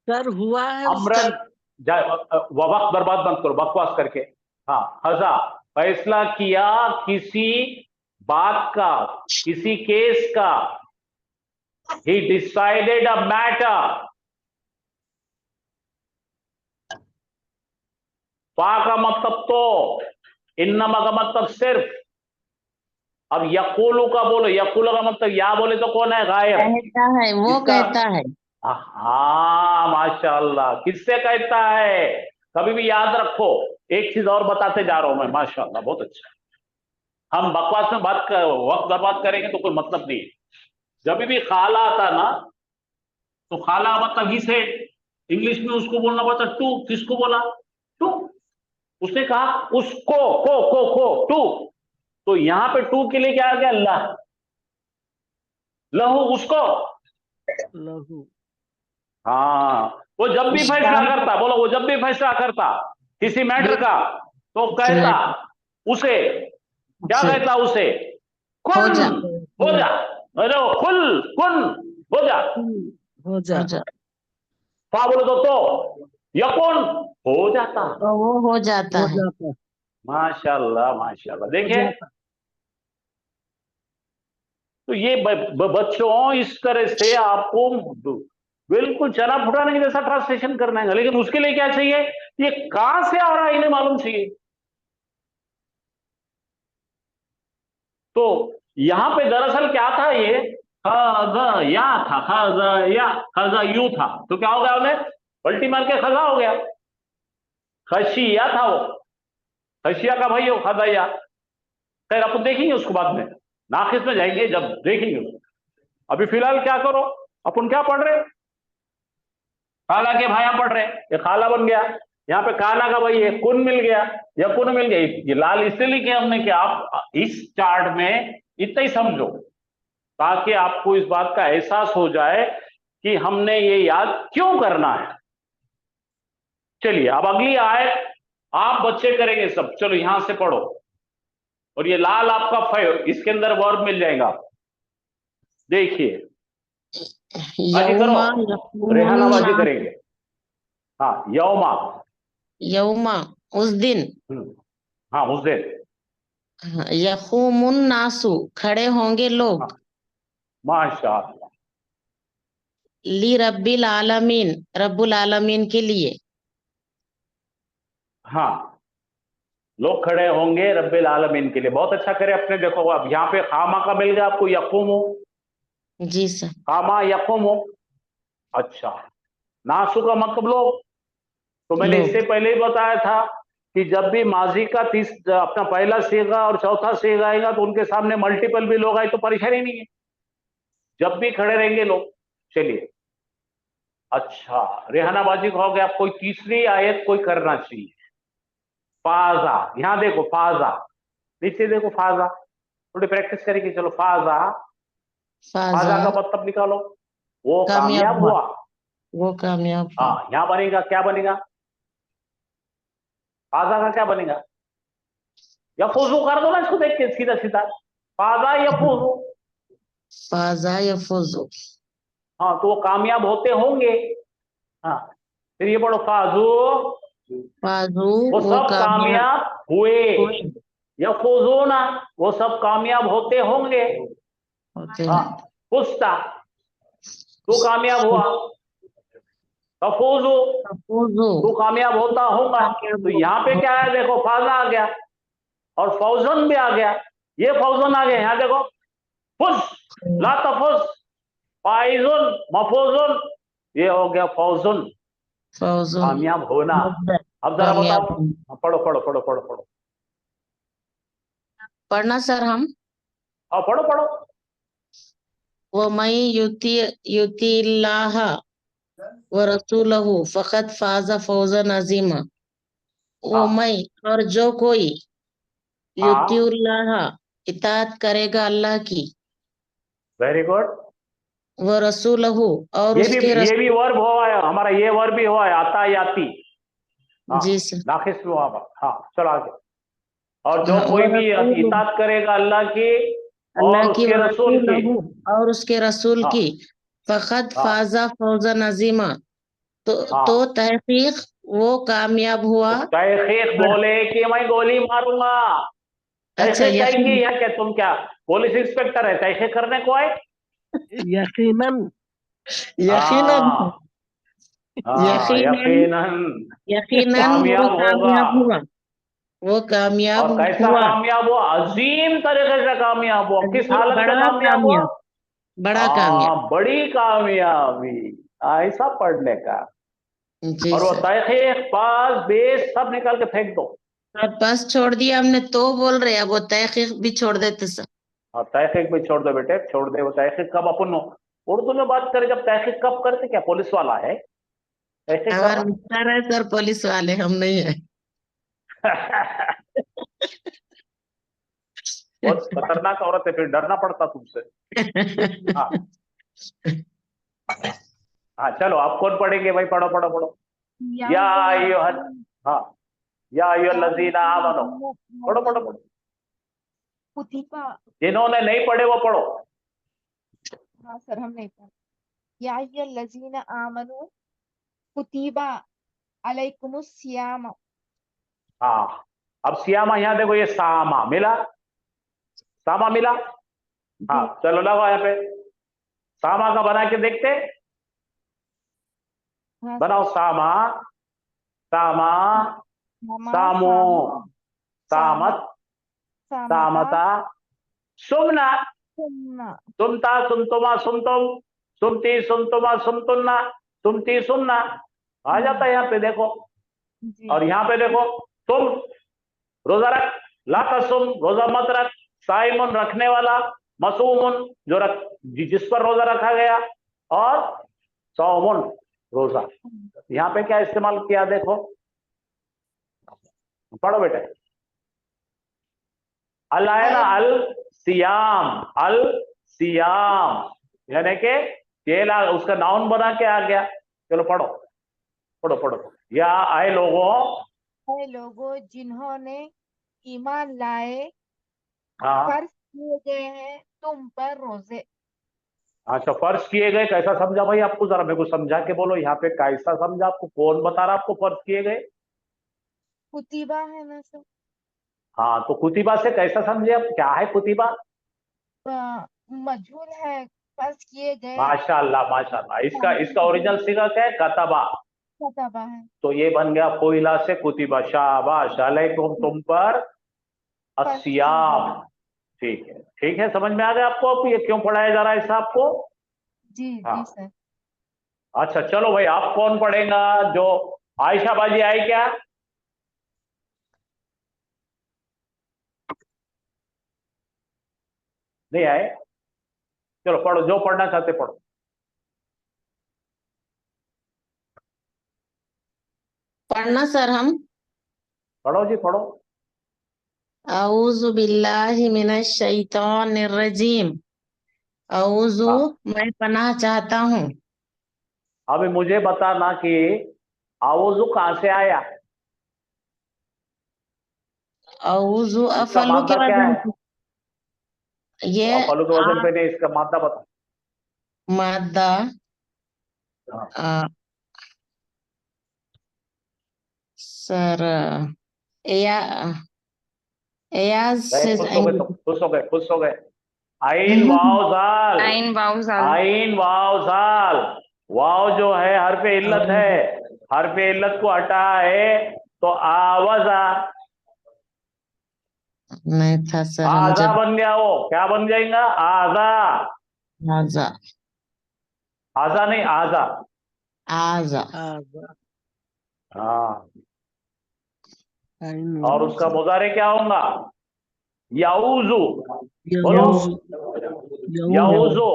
सर हुआ है उसका। अमरन, वक्त बर्बाद मत करो बकवास करके। हाँ हजा, फैसला किया किसी बात का, किसी केस का। ही डिसाइडेड अ मैटर। फा का मतलब तो, इन्नमा का मतलब सिर्फ। अब यकूलू का बोलो, यकूलू का मतलब या बोले तो कौन है? गायब। कहता है, वो इसका कहता है। हाँ माशाल्लाह, किससे कहता है? कभी भी याद रखो, एक चीज और बताते जा रहा हूं मैं, माशाल्लाह बहुत अच्छा। हम बकवास में वक्त बर्बाद करेंगे तो कोई मतलब नहीं है। जब भी खाला आता ना, तो खाला मतलब ही से, इंग्लिश में उसको बोलना पड़ता टू। किसको बोला? टू। उसने कहा उसको, को टू। तो यहां पे टू के लिए क्या आ गया? लह। लहू उसको। लहू। हाँ, वो जब भी उस फैसला काम करता, बोलो वो जब भी फैसला करता किसी मैटर का, तो कहता में उसे, क्या से कहता उसे? हो कुन, जा। हो जा। अरे खुल, कुन, हो जा। हो जा। फा बोले तो यकुन, हो जाता। तो वो हो जाता हो है। जाता। माशाल्लाह माशाल्लाह, हो देखे। जाता। तो ये बच्चों, इस तरह से आपको बिल्कुल चना फुटाने के जैसा ट्रांसलेशन करना है, लेकिन उसके लिए क्या चाहिए? ये कहां से आ रहा है इन्हें मालूम चाहिए। तो यहां पे दरअसल क्या था ये? खज़या था, खज़या, खज़ा यू था, तो क्या हो गया उन्हें पलटी मार के खज़ा हो गया। खशिया था वो, खशिया का भाई हो खज़या। खैर अपन देखेंगे उसको बाद में, नाखिस में जाएंगे जब देखेंगे उसको। अभी फिलहाल क्या करो, अपन क्या पढ़ रहे, खाला के भाया पढ़ रहे, ये खाला बन गया। यहाँ पे काना का भाई है, कुन मिल गया, या कुन मिल गया। ये लाल इसलिए लिखे हमने कि आप इस चार्ट में इतना ही समझो, ताकि आपको इस बात का एहसास हो जाए कि हमने ये याद क्यों करना है। चलिए अब अगली आयत आप बच्चे करेंगे सब। चलो यहां से पढ़ो, और ये लाल आपका फाइव, इसके अंदर वर्ब मिल जाएगा। देखिए बाजी करो, यौमा रेहाना बाजी यकूमुन्नास, करेंगे। हाँ यौमा, यौमा उस दिन, हाँ उस दिन, यकूमुन्नासु खड़े होंगे लोग, हाँ माशाअल्लाह, ली रब्बिल आलमीन रब्बुल आलमीन के लिए। हाँ लोग खड़े होंगे रब्बिल आलमीन के लिए। बहुत अच्छा करे अपने। देखो अब यहाँ पे खामा का मिल गया आपको, यकूमु, जी सर। खामा यकूमु। अच्छा, नासु का मतलब लोग। तो मैंने इससे लोग, पहले ही बताया था कि जब भी माजी का अपना पहला सीगा और चौथा सीगा आएगा तो उनके सामने मल्टीपल भी लोग आए तो परेशानी नहीं है, जब भी खड़े रहेंगे लोग। चलिए अच्छा, रेहानाबाजी को हो गया। कोई तीसरी आयत कोई करना चाहिए। फाजा, यहां देखो फाजा, नीचे देखो फाजा, थोड़ी प्रैक्टिस करेंगे। चलो फाजा, फाजा फाजा का मतलब निकालो, वो कामयाब कामयाब हुआ, हुआ। वो कामयाब हुआ। हाँ यहां बनेगा, क्या बनेगा, फाजा का क्या बनेगा, यफूजू कर दो ना इसको, देख के सीधा सीधा, फाजा यफूजू। फाजा यफूजु, हाँ तो वो कामयाब होते होंगे। हाँ फिर ये पढ़ो फाजू, फाजू वो वो सब कामयाब कामयाब हुए। हुए, यफूजूना, वो सब कामयाब होते होंगे। होते हाँ हैं। फुस्ता, तू कामयाब हुआ। तफूजू, फूजू तू कामयाब होता होगा। कामयाब तो यहाँ पे क्या है, देखो फाजा आ गया और फौजन भी आ गया। ये फौजन आ गया, यहाँ देखो फुस, ला तफुस, फाइजुन, मफूजुन, ये हो गया फौजुन, फौजुन कामयाब होना। मजदर, अब जरा बताओ, कामयाब होना। हाँ, पढ़ो पढ़ो पढ़ो पढ़ो पढ़ो, पढ़ना सर हम। हाँ पढ़ो पढ़ो। वो मई युतिल्लाह व रसूलहु फकत फाजा फौजन अजीमा। वो हाँ मई और जो कोई हाँ युतिउल्लाह इताअत करेगा अल्लाह की, वेरी गुड। व रसूलहु और उसके ये भी रसूल। वर्ब हुआ है हमारा, ये वर्ब भी हुआ है, आता याती। हाँ जी सर। नाखिस में हुआ। हाँ चलो आगे। और जो हाँ, कोई व भी रसूल इताअत करेगा अल्लाह की अल्लाह और की, उसके व रसूल की। रसूलहु और उसके रसूल हाँ की, फकत हाँ फाजा फौजन अजीमा, तो हाँ, तहकीक वो कामयाब हुआ। तो तहकीक बड़ा, बोले कि मैं गोली मारूंगा, अच्छा तहकीक करेंगे। यकीन, यहाँ क्या तुम क्या पुलिस इंस्पेक्टर है तहकीक करने को आए। यकीनन, यकीनन, हाँ हाँ यकीनन, यकीनन यकीनन वो कामयाब होगा। कामयाब हुआ, वो कामयाब और कैसा हुआ। कामयाब हुआ, अजीम तरीके से कामयाब हुआ। किस अजीब, हालत में बड़ा कामयाब हुआ, कामयाब, बड़ा कामयाब। हाँ बड़ी कामयाबी। ऐसा पढ़ने का। जी और वो सर। तहकीक पास बेस सब निकाल के फेंक दो। और बस छोड़ दिया हमने तो बोल रहे, अब वो तहकीक भी छोड़ देते सर। और तहकीक भी छोड़ दो बेटे, छोड़ दे। वो तहकीक कब अपन उर्दू में बात करें, जब तहकीक कब करते, क्या पुलिस वाला है तहकीक कर हमारे रहा। मिस्टर है सर पुलिस वाले, हम नहीं है। बहुत खतरनाक औरत है, फिर डरना पड़ता तुमसे। हाँ हाँ चलो आप कौन पढ़ेंगे भाई, पढ़ो पढ़ो पढ़ो। या या अय्युहल, अय्युहल्लज़ीना हाँ या अय्युहल्लज़ीना आमनू, आमनू पढ़ो पढ़ो पढ़ो। कुतिबा। जिन्होंने नहीं पढ़े वो पढ़ो। हाँ सर हम नहीं पढ़ा। या अय्युहल्लज़ीना आमनू कुतिबा अलैकुमुस सियाम। हाँ अब सियामा, यहाँ देखो ये सामा मिला, सामा मिला। हाँ जी चलो लगाओ यहाँ पे, सामा का बना के देखते, हाँ बनाओ सर। सामा, सामा, सामा सामो, सामा सामत सामत, सामता सामता, सुमना। सुनना। सुनता, सुनतुमा, सुनतुम, सुनती, सुनतुमा, सुनतुन्ना, सुनती, सुनना आ जाता है यहाँ पे देखो। जी। और यहाँ पे देखो, तुम रोजा रख, ला तसुम रोजा मत रख, साइमुन रखने वाला, मसूमुन जो जिस पर रोजा रखा गया, और सौमुन रोजा। यहाँ पे क्या इस्तेमाल किया देखो, पढ़ो बेटे। अल है ना, अल सियाम, अल सियाम यानी कि केला उसका नाउन बना के आ गया। चलो पढ़ो पढ़ो पढ़ो। या आए लोगों, ऐ लोगों जिन्होंने ईमान लाए, हाँ फर्ज किए गए हैं तुम पर रोजे। अच्छा, फर्ज किए गए कैसा समझा भाई आपको, जरा मेरे को समझा के बोलो। यहाँ पे कैसा समझा आपको, कौन बता रहा आपको फर्ज किए गए? कुतिबा है ना सर? हाँ तो कुतिबा से कैसा समझे आप, क्या है कुतिबा? मजहूर है, फर्ज किए गए। माशाल्लाह माशाल्लाह। इसका इसका तारीख ओरिजिनल सीगा क्या है? कतबा। कुतबा है। तो ये बन गया कोयला से कुतिबा। शाबाश अलैकुम, तुम पर फर्ज किए अस्सियाम। गए। ठीक है ठीक है, समझ में आ गया आपको अब ये क्यों पढ़ाया जा रहा है ऐसा आपको? जी हाँ जी सर। अच्छा चलो भाई, आप कौन पढ़ेगा? जो आयशा बाजी आई क्या? नहीं आए? चलो पढ़ो, जो पढ़ना चाहते पढ़ो। पढ़ना सर हम। पढ़ो जी पढ़ो। औज़ु बिल्लाहि मिनश शैतानिर रजीम। औज़ु हाँ मैं पनाह चाहता हूँ। अभी मुझे बताना कि आउज़ु कहां से आया, औज़ु इसका अफलू के मादा क्या वजन है? से। ये फलू के आ वजन पे नहीं, इसका मादा बता। मादा हाँ आ, सर या एयाज गए, से खुश हो गए तो खुश हो गए, खुश हो गए। आइन वाव जाल, आइन वाव जाल। आइन वाव जाल। वाव जो है हर पे इल्लत है, हर पे इल्लत को हटा है तो आवाजा, नहीं था सर, हम आजा जब बन गया। वो क्या बन जाएगा? आजा। आजा आजा नहीं, आजा। आजा हाँ और उसका मुजारे क्या होगा? याऊजू। बोलो, याऊजू।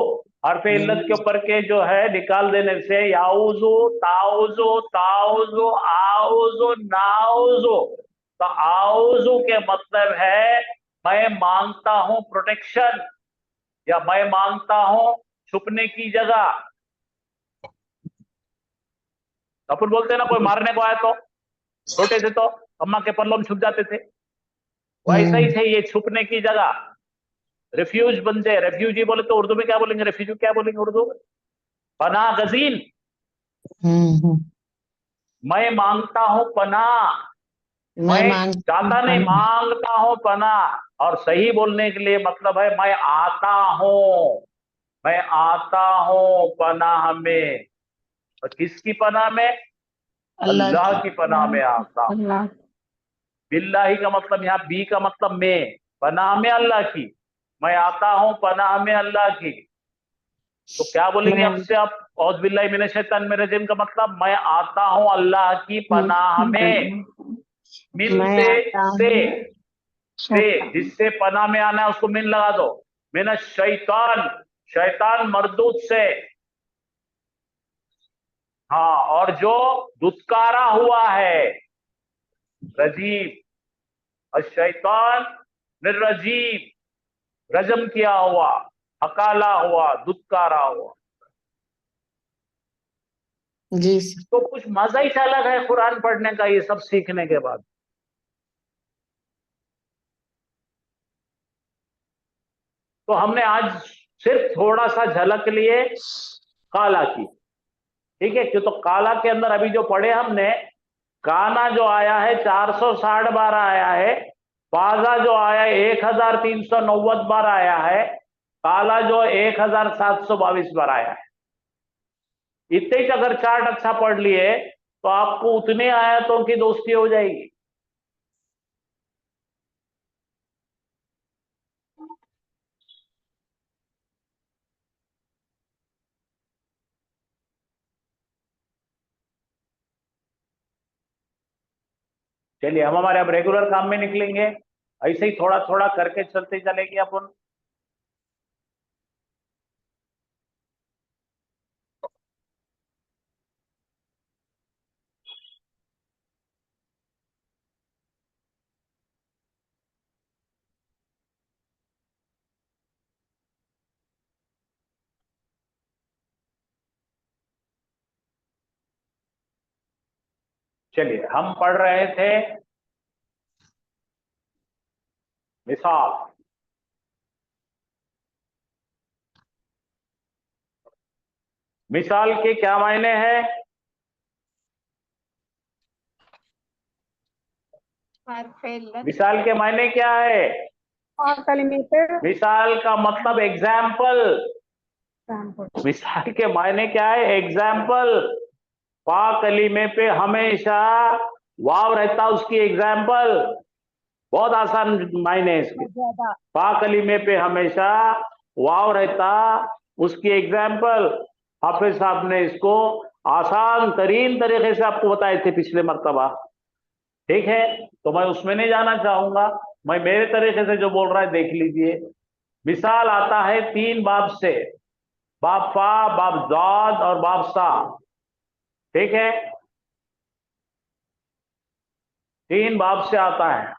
हरफ इल्लत के ऊपर के जो है निकाल देने से याऊजू, ताऊजू, ताऊजू, आऊजू, नाऊजू। तो आऊजू के मतलब है मैं मांगता हूं प्रोटेक्शन, या मैं मांगता हूं छुपने की जगह। अपन बोलते हैं ना, कोई मारने को आया तो छोटे थे तो अम्मा के पल्लों में छुप जाते थे, वैसा ही थे ये, छुपने की जगह। रिफ्यूज बनते हैं। रेफ्यूजी बोले तो उर्दू में क्या बोलेंगे? रेफ्यूजी क्या बोलेंगे उर्दू में? पनाह गजीन। हम्म। मैं मांगता हूं पनाह, मैं मैं मांगती चाहता नहीं, हूँ। मांगता हूं पनाह। और सही बोलने के लिए मतलब है मैं आता हूं, मैं आता हूं पनाह में। और किसकी पनाह में? अल्लाह अल्लाह की। की पनाह में आता हूं। अल्लाह। बिल्लाही का मतलब यहाँ बी का मतलब में, पनाह में अल्लाह की। मैं आता हूं पनाह में अल्लाह की। तो क्या बोलेंगे अब मैं से आप? औज़ बिल्लाहि मिनश शैतानिर रजीम का मतलब मैं आता हूं अल्लाह की पनाह में। मिन मैं आता हूँ से जिससे पनाह में आना है उसको मिन लगा दो। मिनश शैतान, शैतान मरदूत से। हाँ और जो दुत्कारा हुआ है, रजीम। और शैतान निर्रजीम, रजम किया हुआ, हकाला हुआ, दुत्कारा हुआ। जी सर। तो कुछ मजा ही अलग है कुरान पढ़ने का, ये सब सीखने के बाद। तो हमने आज सिर्फ थोड़ा सा झलक लिए काला की, ठीक है? क्यों? तो काला के अंदर अभी जो पढ़े हमने, काना जो आया है 460 बार आया है, फाजा जो आया है 1390 बार आया है, काला जो 1722 बार आया है। इतने ही अगर चार्ट अच्छा पढ़ लिए तो आपको उतने आयतों की दोस्ती हो जाएगी। चलिए हम हमारे अब रेगुलर काम में निकलेंगे, ऐसे ही थोड़ा थोड़ा करके चलते चलेंगे अपन। चलिए हम पढ़ रहे थे मिसाल। मिसाल के क्या मायने हैं? मिसाल के मायने क्या है? मिसाल का मतलब एग्जाम्पल। मिसाल के मायने क्या है? एग्जाम्पल। पा कलीमे पे हमेशा वाव रहता उसकी एग्जाम्पल। बहुत आसान मायने है इसके। पा कलीमे पे हमेशा वाव रहता उसकी एग्जाम्पल। हाफिज साहब ने इसको आसान तरीन तरीके से आपको बताए थे पिछले मर्तबा। ठीक है, तो मैं उसमें नहीं जाना चाहूंगा, मैं मेरे तरीके से जो बोल रहा है देख लीजिए। मिसाल आता है 3 बाब से, बाब फा, बाब दाद और बाब सा। ठीक है, 3 बाब से आता है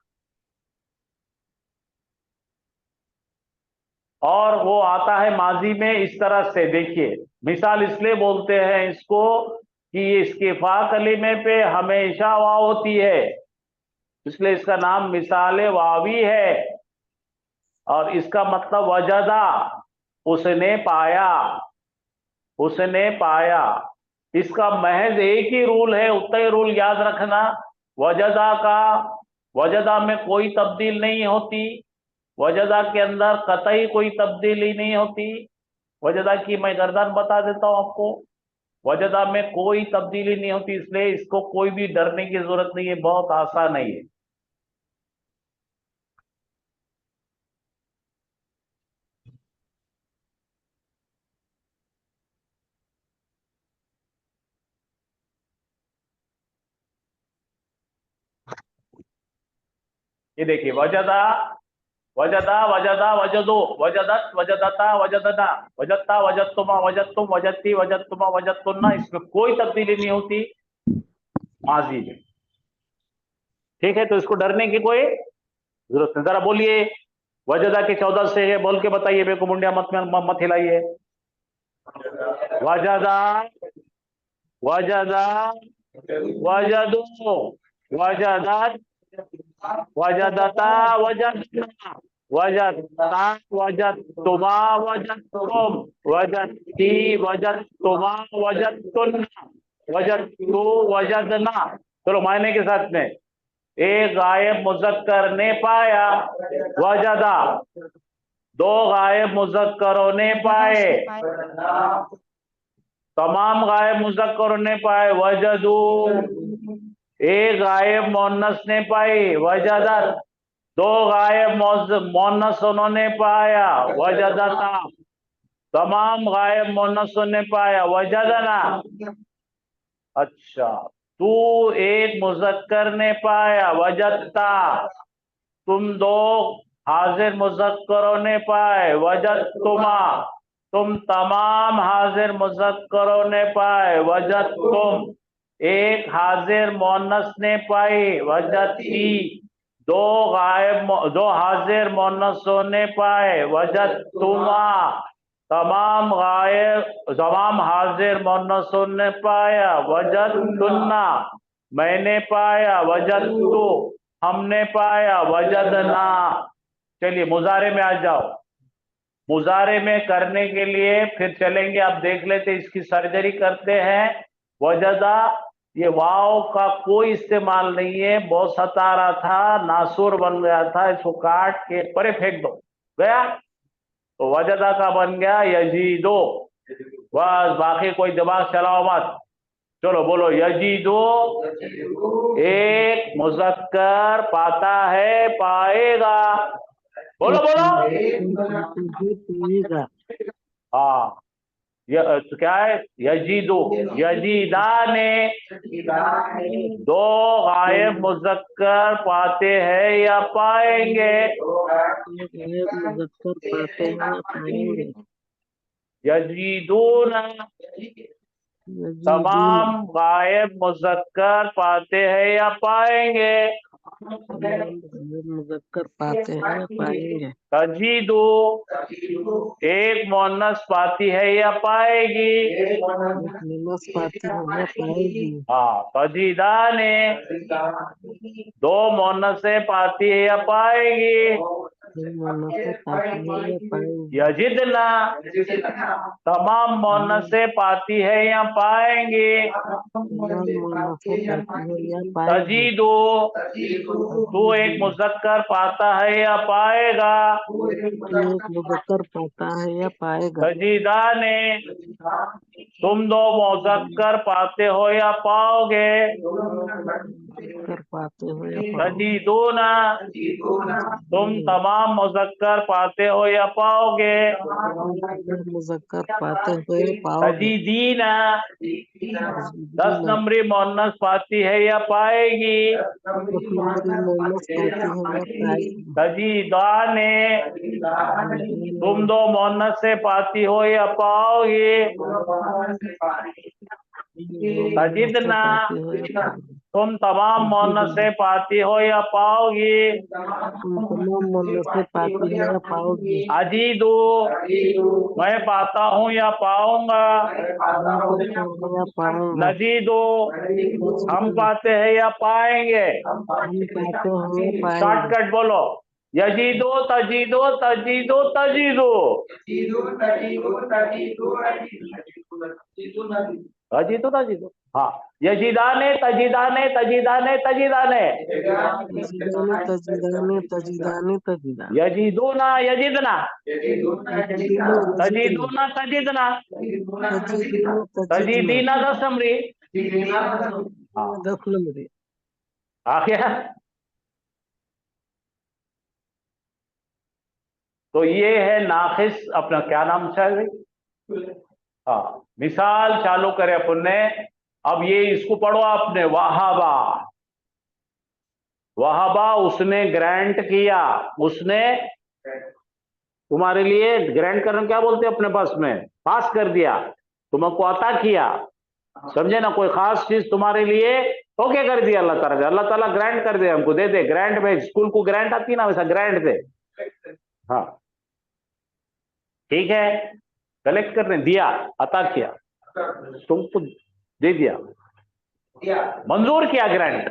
और वो आता है माजी में इस तरह से। देखिए मिसाल इसलिए बोलते हैं इसको कि इसके फा कलीमे पे हमेशा वाव होती है, इसलिए इसका नाम मिसाल वावी है। और इसका मतलब वजदा, उसने पाया, उसने पाया। इसका महज एक ही रूल है, उतना ही रूल याद रखना। वजदा का, वजदा में कोई तब्दील नहीं होती, वजदा के अंदर कतई कोई तब्दीली नहीं होती। वजदा की मैं गर्दन बता देता हूं आपको, वजदा में कोई तब्दीली नहीं होती, इसलिए इसको कोई भी डरने की जरूरत नहीं है, बहुत आसान है ये। ये देखिए वजदा, वजदा, वजदा, वजदो, वजदत, वजदता, वजदना, वजदता, वजदतुमा, वजदतुम, वजदती, वजदतुमा, वजदतुन्ना, इसमें कोई तब्दीली नहीं होती माजी में। ठीक है, तो इसको डरने की कोई जरूरत नहीं। जरा बोलिए वजदा के 14 से है, बोल के बताइए, मेरे को मुंडिया मत हिलाइए। वजदा, वजदा, वजदो, वजदत, वजदता, वजदना, वजदता, वजदतुमा, वजदतुम, वजदती, वजदतुमा, वजदतुन्ना, वजदतु, वजदना। चलो मायने के साथ में। एक गायब मुजक्कर ने पाया, वजदा। 2 गायब मुजक्करों ने पाए, तमाम गायब मुजक्करों ने पाए, वजदू। एक गायब मोन्नस ने पाई, वजदत। 2 गायब मोन्नस उन्होंने पाया, वजदता। तमाम गायब मोन्नसों ने पाया, वजदना। अच्छा, तू एक मुजक्कर ने पाया, वजदता। तुम 2 हाजिर मुजक्करों ने पाए, वजदतुमा। तुम तमाम हाजिर मुजक्करों ने पाए, वजदतुम। एक हाजिर मोन्नस ने पाई, वजदती। 2 हाजिर मोन्नसों ने पाए, वजदतुमा। तमाम हाजिर मोन्नसों ने पाया, वजदतुन्ना। मैंने पाया, वजदतु। हमने पाया, वजदना। चलिए मुजारे में आ जाओ। मुजारे में करने के लिए फिर चलेंगे, आप देख लेते इसकी सर्जरी करते हैं। वजदा, ये वाव का कोई इस्तेमाल नहीं है, बहुत सता रहा था, नासुर बन गया था, इसको काट के परे फेंक दो, गया तो वजदा का बन गया यजीदो। बस बाकी कोई दिमाग चलाओ मत। चलो बोलो यजीदो, एक मुजक्कर पाता है, पाएगा। बोलो बोलो। हाँ, क्या है, यजीदो, यजीदाने, दो गायब मुजक्कर पाते हैं या पाएंगे। गायब मुजक्कर पाते हैं या पाएंगे। यजीदूना, यजीदून, तमाम गायब मुजक्कर पाते हैं या पाएंगे। तमाम गायब मुजक्कर पाते हैं या पाएंगे। तजीदो, एक मोनस पाती है या पाएगी। एक मुन्नस पाती है या पाएगी। हाँ, तजीदाने, दो मोनसें पाती है या पाएगी। दो मुन्नसें पाती है या पाएंगी। यजिदना, तमाम मोनसें पाती है या पाएंगी। तमाम मुन्नसें पाती है या पाएगी। तजीदो, तू एक मुजक्कर पाता है या पाएगा। तू एक मुजक्कर पाता है या पाएगा। तजीदाने, तुम दो मुजक्कर पाते हो या पाओगे। मुजक्कर पाते हो या पाओगे। तजीदूना, तुम तमाम मुजक्कर पाते हो या पाओगे। मुजक्कर पाते हो या पाओगे। तजीदीना, 10 नंबरी मोनस पाती है या पाएगी। मुन्नस पाती है या पाएगी। तजीदाने, तुम दो मोनस से पाती हो या पाओगे। तजिदना, तुम तमाम मोनस से पाती हो या पाओगी। तमाम मुन्नस से पाती है या पाओगी। अजीदो, मैं पाता हूँ या पाऊंगा। या पाऊंगा। नजीदो, हम पाते हैं या पाएंगे। हम पाते हो या पाएंगे। शॉर्टकट बोलो, यजीदो तजीदो तजीदो तजीदो। तजीदो तजीदो, हाँ, यजीदाने तजीदाने तजीदाने तजीदाने। तजीदाने तजीदाने तजीदाने तजीदाने। यजीदूना यजिदना, तजीदूना तजीदूना तजिदना, तजीदूना तजीदीना 10 नंबरी। 10 नंबर। आ गया। तो ये है नाखिस, अपना क्या नाम था भाई। हाँ, मिसाल चालू करे अपन ने। अब ये इसको पढ़ो आपने, वहाबा। वहाबा, उसने ग्रांट किया, उसने तुम्हारे लिए ग्रांट करना क्या बोलते हैं अपने पास में, पास कर दिया, तुमको अता किया, समझे ना। कोई खास चीज तुम्हारे लिए ओके कर दिया अल्लाह ताला, अल्लाह ताला ग्रांट कर दे, हमको दे दे ग्रांट में। स्कूल को ग्रांट आती ना, वैसा ग्रांट दे। हाँ, ठीक है, कलेक्ट करने दिया, अता किया, तुमको दे दिया, मंजूर किया ग्रांट।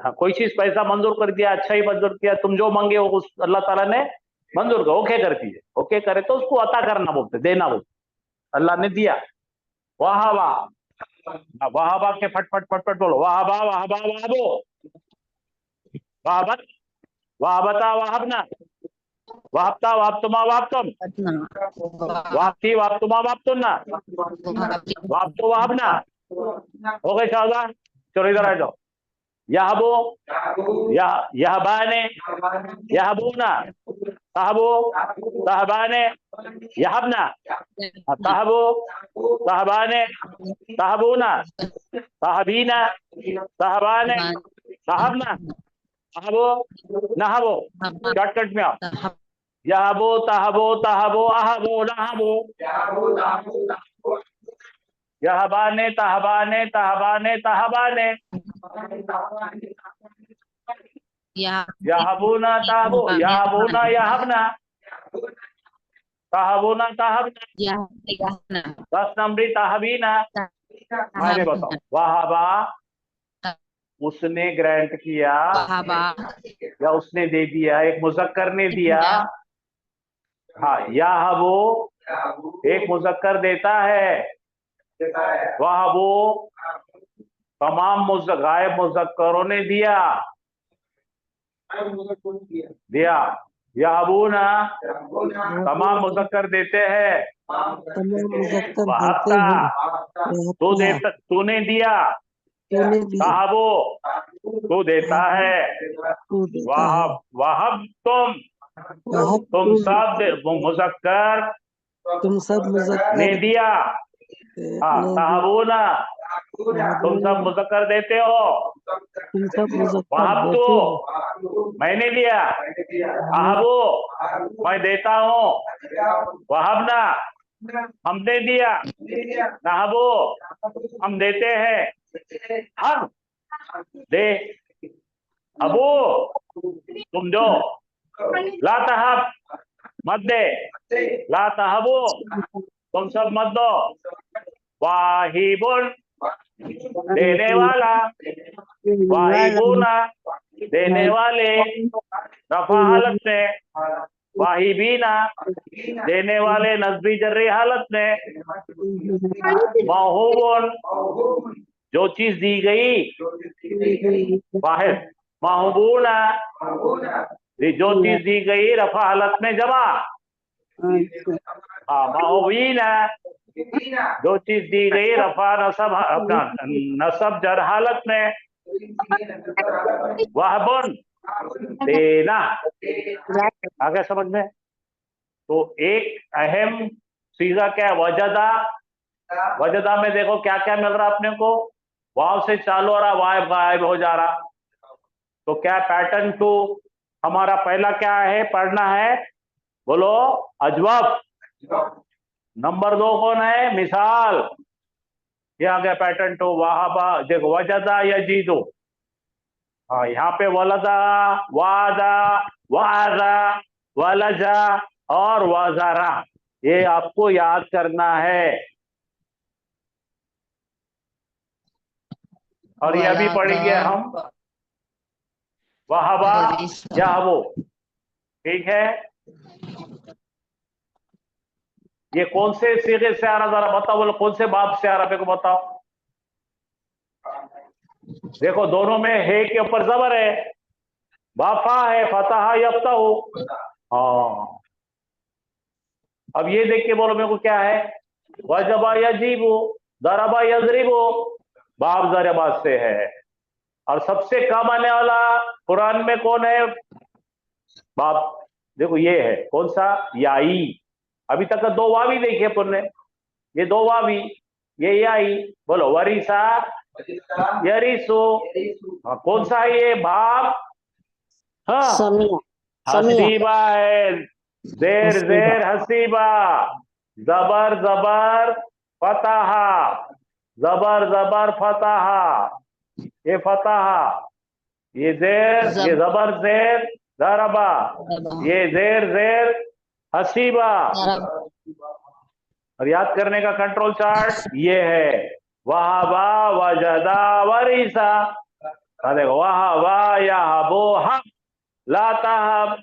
हाँ, कोई चीज पैसा मंजूर कर दिया, अच्छा ही मंजूर किया, तुम जो मांगे वो उस अल्लाह ताला ने मंजूर कर, ओके कर दिए। ओके करे तो उसको अता करना बोलते, देना बोलते। अल्लाह ने दिया। वहाबा, वहाबा के फटफट फटफट बोलो, वहाबा वहाबा वहाबो, वहाबत वहाबता वहाबना, वापता वापतुमा वापतुम, वापती वापतुमा वापतुन्ना, वापतो वापना। हो गए शाहजान, चलो इधर आ जाओ। यहबो, यहबाने, यहबूना, तहबो, तहबाने, यहबना, तहबो, तहबाने, तहबूना, तहबीना, तहबाने, तहबना, तहबो, नहबो। शॉर्टकट में आओ। यहबो तहबो तहबो अहबो नहबो। यहबाने तहबाने तहबाने तहबाने। यहबूना तहबो, यहबूना यहबना, तहबूना तहबना। 10 नंबरी तहबीना। मैंने बताओ, वहाबा, उसने ग्रांट किया या उसने दे दिया, एक मुजक्कर ने दिया। हाँ, या वो एक मुजक्कर देता है, वह वो तमाम गायब मुजक्करों ने दिया, दिया। याबूना, तमाम मुजक्कर देते हैं। तमाम मुजक्कर देते वहबता, हैं। तूने दिया। तूने दिया, साहबो, तू देता है। तू देता है। वहब, वहब तुम वहब सब मुजक्कर तुम सब ने मुजक्कर दिया। हाँ, ने तहबूना तुम सब महबूब मुजक्कर देते हो। तुम सब मुजक्कर वहाब देते हो। तो मैंने दिया। अहबो मैं देता हूँ। वहाबना हमने दिया। नहबो हम देते हैं। हम दे। अबू तुम दो। ला तहब मत दे। ला तहबो तुम सब मत दो। वाहिबुन देने वाला। वाहिबुना देने वाले। रफा हालत में। वाहिबीना देने वाले नस्बी जर्री हालत में। महबूबुन जो चीज दी गई। वाहिद महबूना जो चीज दी गई रफा हालत में जमा। हाँ, महबीना जो चीज दी गई रफा नसब अपना नसब जर हालत में। वहबुन देना। आगे समझ में। तो एक अहम सीगा क्या है, वजदा। वजदा में देखो क्या क्या मिल रहा अपने को। वाव से चालू हो रहा, वाव गायब हो जा रहा। तो क्या पैटर्न टू हमारा पहला क्या है पढ़ना है, बोलो अजवाब। नंबर 2 कौन है, मिसाल। ये आ गया पैटर्न टू। वहाबा देखो, वजदा यजीदु। हाँ, यहाँ पे वलदा, वादा, वाजा, वलजा और वजारा, ये आपको याद करना है। और ये अभी पढ़ेंगे हम वहाबा या वो। ठीक है, ये कौन से सीगे से आ रहा, जरा बताओ, बोलो कौन से बाब से आ रहा, मेरे को बताओ। देखो दोनों में है के ऊपर जबर है। बाफा है, फतहा यफ्ताहु। हाँ, अब ये देख के बोलो मेरे को क्या है। वजबा यजीबु, दरबा यजरिबु, बाब जरबात से है। और सबसे कम आने वाला कुरान में कौन है बाब, देखो ये है कौन सा, याई। अभी तक का 2 वावी देखिए अपन ने, ये 2 वावी, ये याई। बोलो वरीसा यरीसो। हाँ, कौन सा है ये बाब। हाँ, समिया समिया हसीबा है। जेर हसीबा जेर हसीबा। जबर जबर फतहा। जबर जबर फतहा। ये फतहा, ये जेर, ये जब जबर जेर दरबा, ये जेर जेर हसीबा। और याद करने का कंट्रोल चार्ट ये है। वहाबा वजदा वरीसा। देखो वहाबा यहबो हम ला तहब।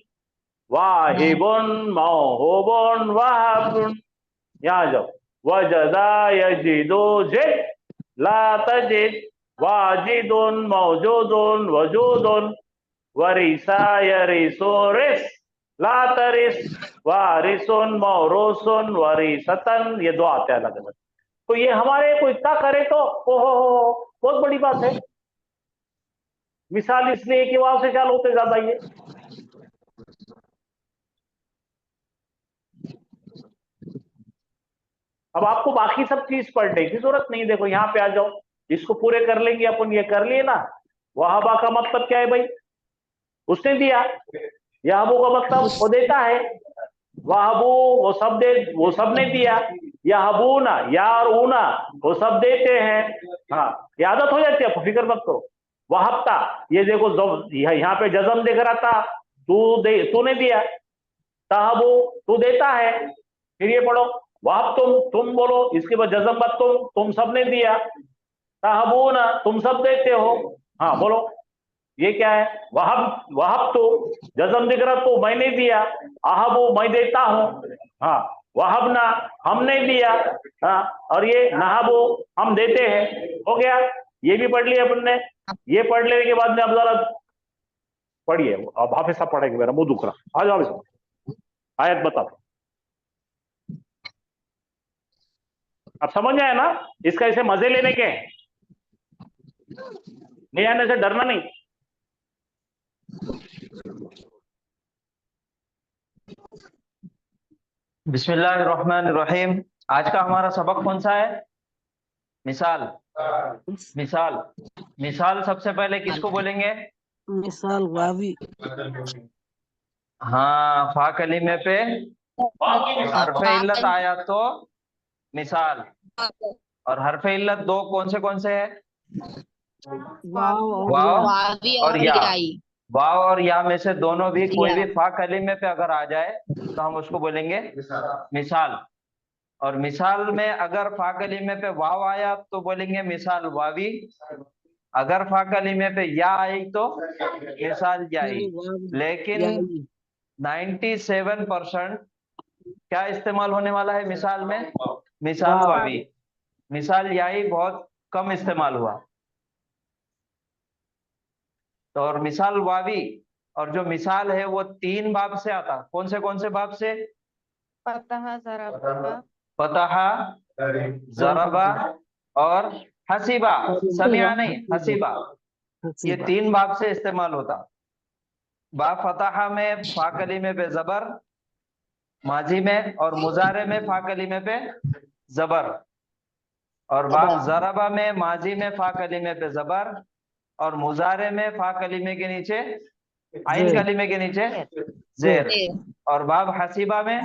वाहिबुन मौहूबुन वहबुन। यहाँ जाओ। वजदा यजिदु जिद ला तजिद। वाजिदुन मौजूदुन वजूदुन। वरीसा यरीसु रिस ला तरिस। वारिसुन मौरूसुन वरीसतन। ये 2 आते हैं अलग अलग। तो ये हमारे को इतना करे तो ओहो बहुत बड़ी बात है। मिसाल इसलिए कि वाव से चालू होते ज्यादा ये। अब आपको बाकी सब चीज पढ़ने की जरूरत नहीं। देखो यहाँ पे आ जाओ, इसको पूरे कर लेंगे अपन, ये कर लिए ना। वहाबा का मतलब क्या है भाई, उसने दिया। याहबू का मतलब वो देता है। वहाबू वो सब ने दिया। याहबूना या और ऊना वो सब देते हैं। हाँ, ये आदत हो जाती है, आपको फिक्र मत करो। वहाबता, ये देखो यहाँ पे जजम दिख रहा था, तूने दिया। तहबू तू देता है। फिर ये पढ़ो, वहाब तुम बोलो, इसके बाद जजम बात तुम सबने दिया। तहबूना तुम सब देते हो। हाँ बोलो, ये क्या है, वहब वहब तो जजम दिख रहा तो मैंने दिया। आहबो मैं देता हूं। हाँ, वहबना हमने दिया। हाँ, और ये नहाबो हम देते हैं। हो गया, ये भी पढ़ लिया अपन ने। ये पढ़ लेने के बाद में अब जरा पढ़िए, अब हाफिज साहब पढ़ेंगे, मेरा मुंह दुख रहा। आ जाओ, आयत बताओ। अब समझ में आया ना, इसका ऐसे मजे लेने के हैं। नहीं आने से डरना नहीं। बिस्मिल्लाहिर्रहमानिर्रहीम। आज का हमारा सबक कौन सा है? मिसाल। मिसाल। मिसाल सबसे पहले किसको बोलेंगे? मिसाल वावी हाँ, फा कलीमे पे हरफे इल्लत आया तो मिसाल। और हरफे इल्लत दो कौन से है? वाव और वाव वावी और और या। याई। वाव और या में से दोनों भी कोई या। भी फा कलीमे पे अगर आ जाए तो हम उसको बोलेंगे मिसाल। और मिसाल में अगर फा कलीमे पे वाव आया तो बोलेंगे मिसाल वावी। अगर फा कलीमे पे या आई तो मिसाल याई। वावी लेकिन याई 97% क्या इस्तेमाल होने वाला है मिसाल में? मिसाल वाव वावी। मिसाल याई बहुत कम इस्तेमाल हुआ। तो और मिसाल वावी और जो मिसाल है वो 3 बाब से आता। कौन से बाब से? फतहा ज़रबा फतहा, जरबा और हसीबा। समिया नहीं, हसीबा। ये 3 बाब से इस्तेमाल होता। बा फतहा में फा कलीमे पे जबर माजी में, और मुजारे में फा कलीमे पे जबर। और बाब जरबा में माजी में फा कलीमे पे जबर, और मुजारे में फा कलीमे के नीचे आइन कलीमे के नीचे जेर। और बाब हसीबा में